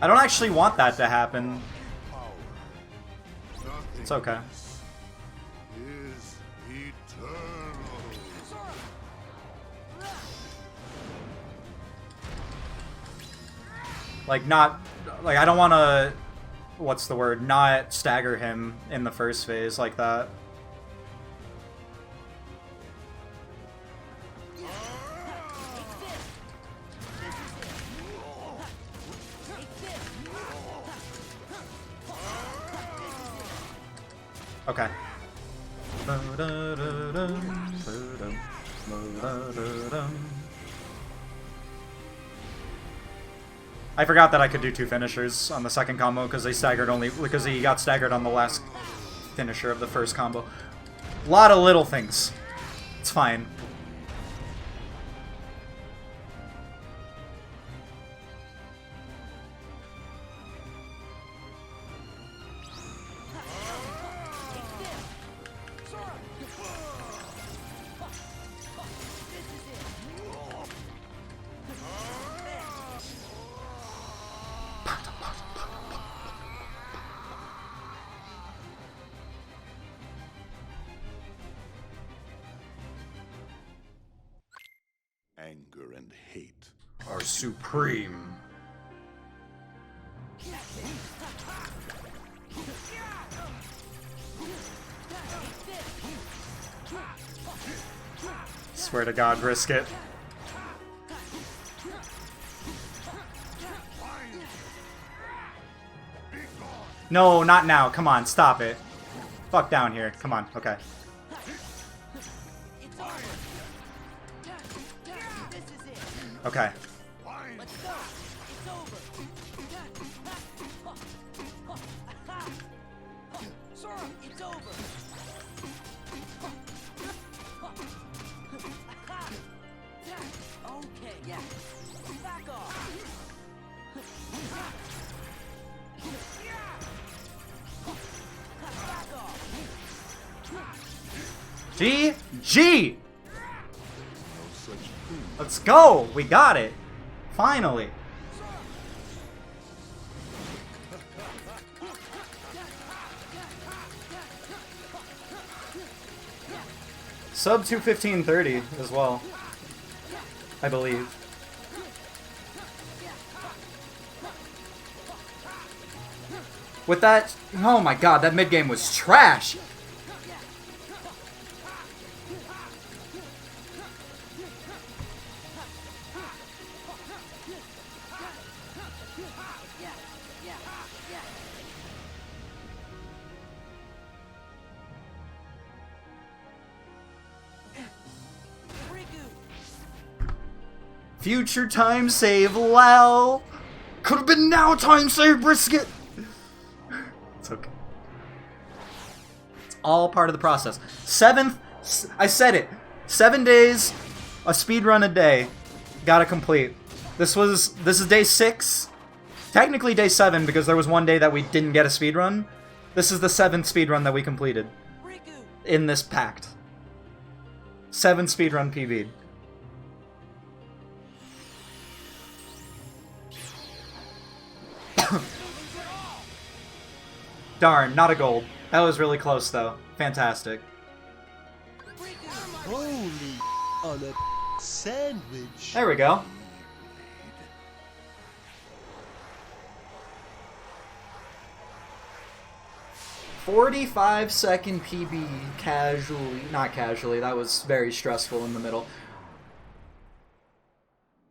I don't actually want that to happen. It's okay. Is eternal. Like, not... Like, I don't want to... what's the word, not stagger him in the first phase like that. Okay. I forgot that I could do 2 finishers on the second combo because he got staggered on the last finisher of the first combo. A lot of little things. It's fine. Anger and hate. Are supreme. Swear to God, risk it. No, not now. Come on, stop it. Fuck down here. Come on, okay. Okay. Let's go. It's over. Sora, it's over. Okay, yeah. Back off. Back off. GG! Let's go! We got it! Finally! Sub 215.30 as well, I believe. With that, oh my god, that mid game was trash! Future time save, lol. Could have been now time save, brisket. It's okay. It's all part of the process. I said it. 7 days, a speed run a day. Gotta complete. This is day 6. Technically day 7 because there was one day that we didn't get a speed run. This is the 7th speed run that we completed in this pact. 7 speed run PB'd. Darn, not a gold. That was really close, though. Fantastic. Holy on a sandwich. There we go. "45-second PB casually." Not casually, that was very stressful in the middle.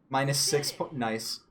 -6 nice.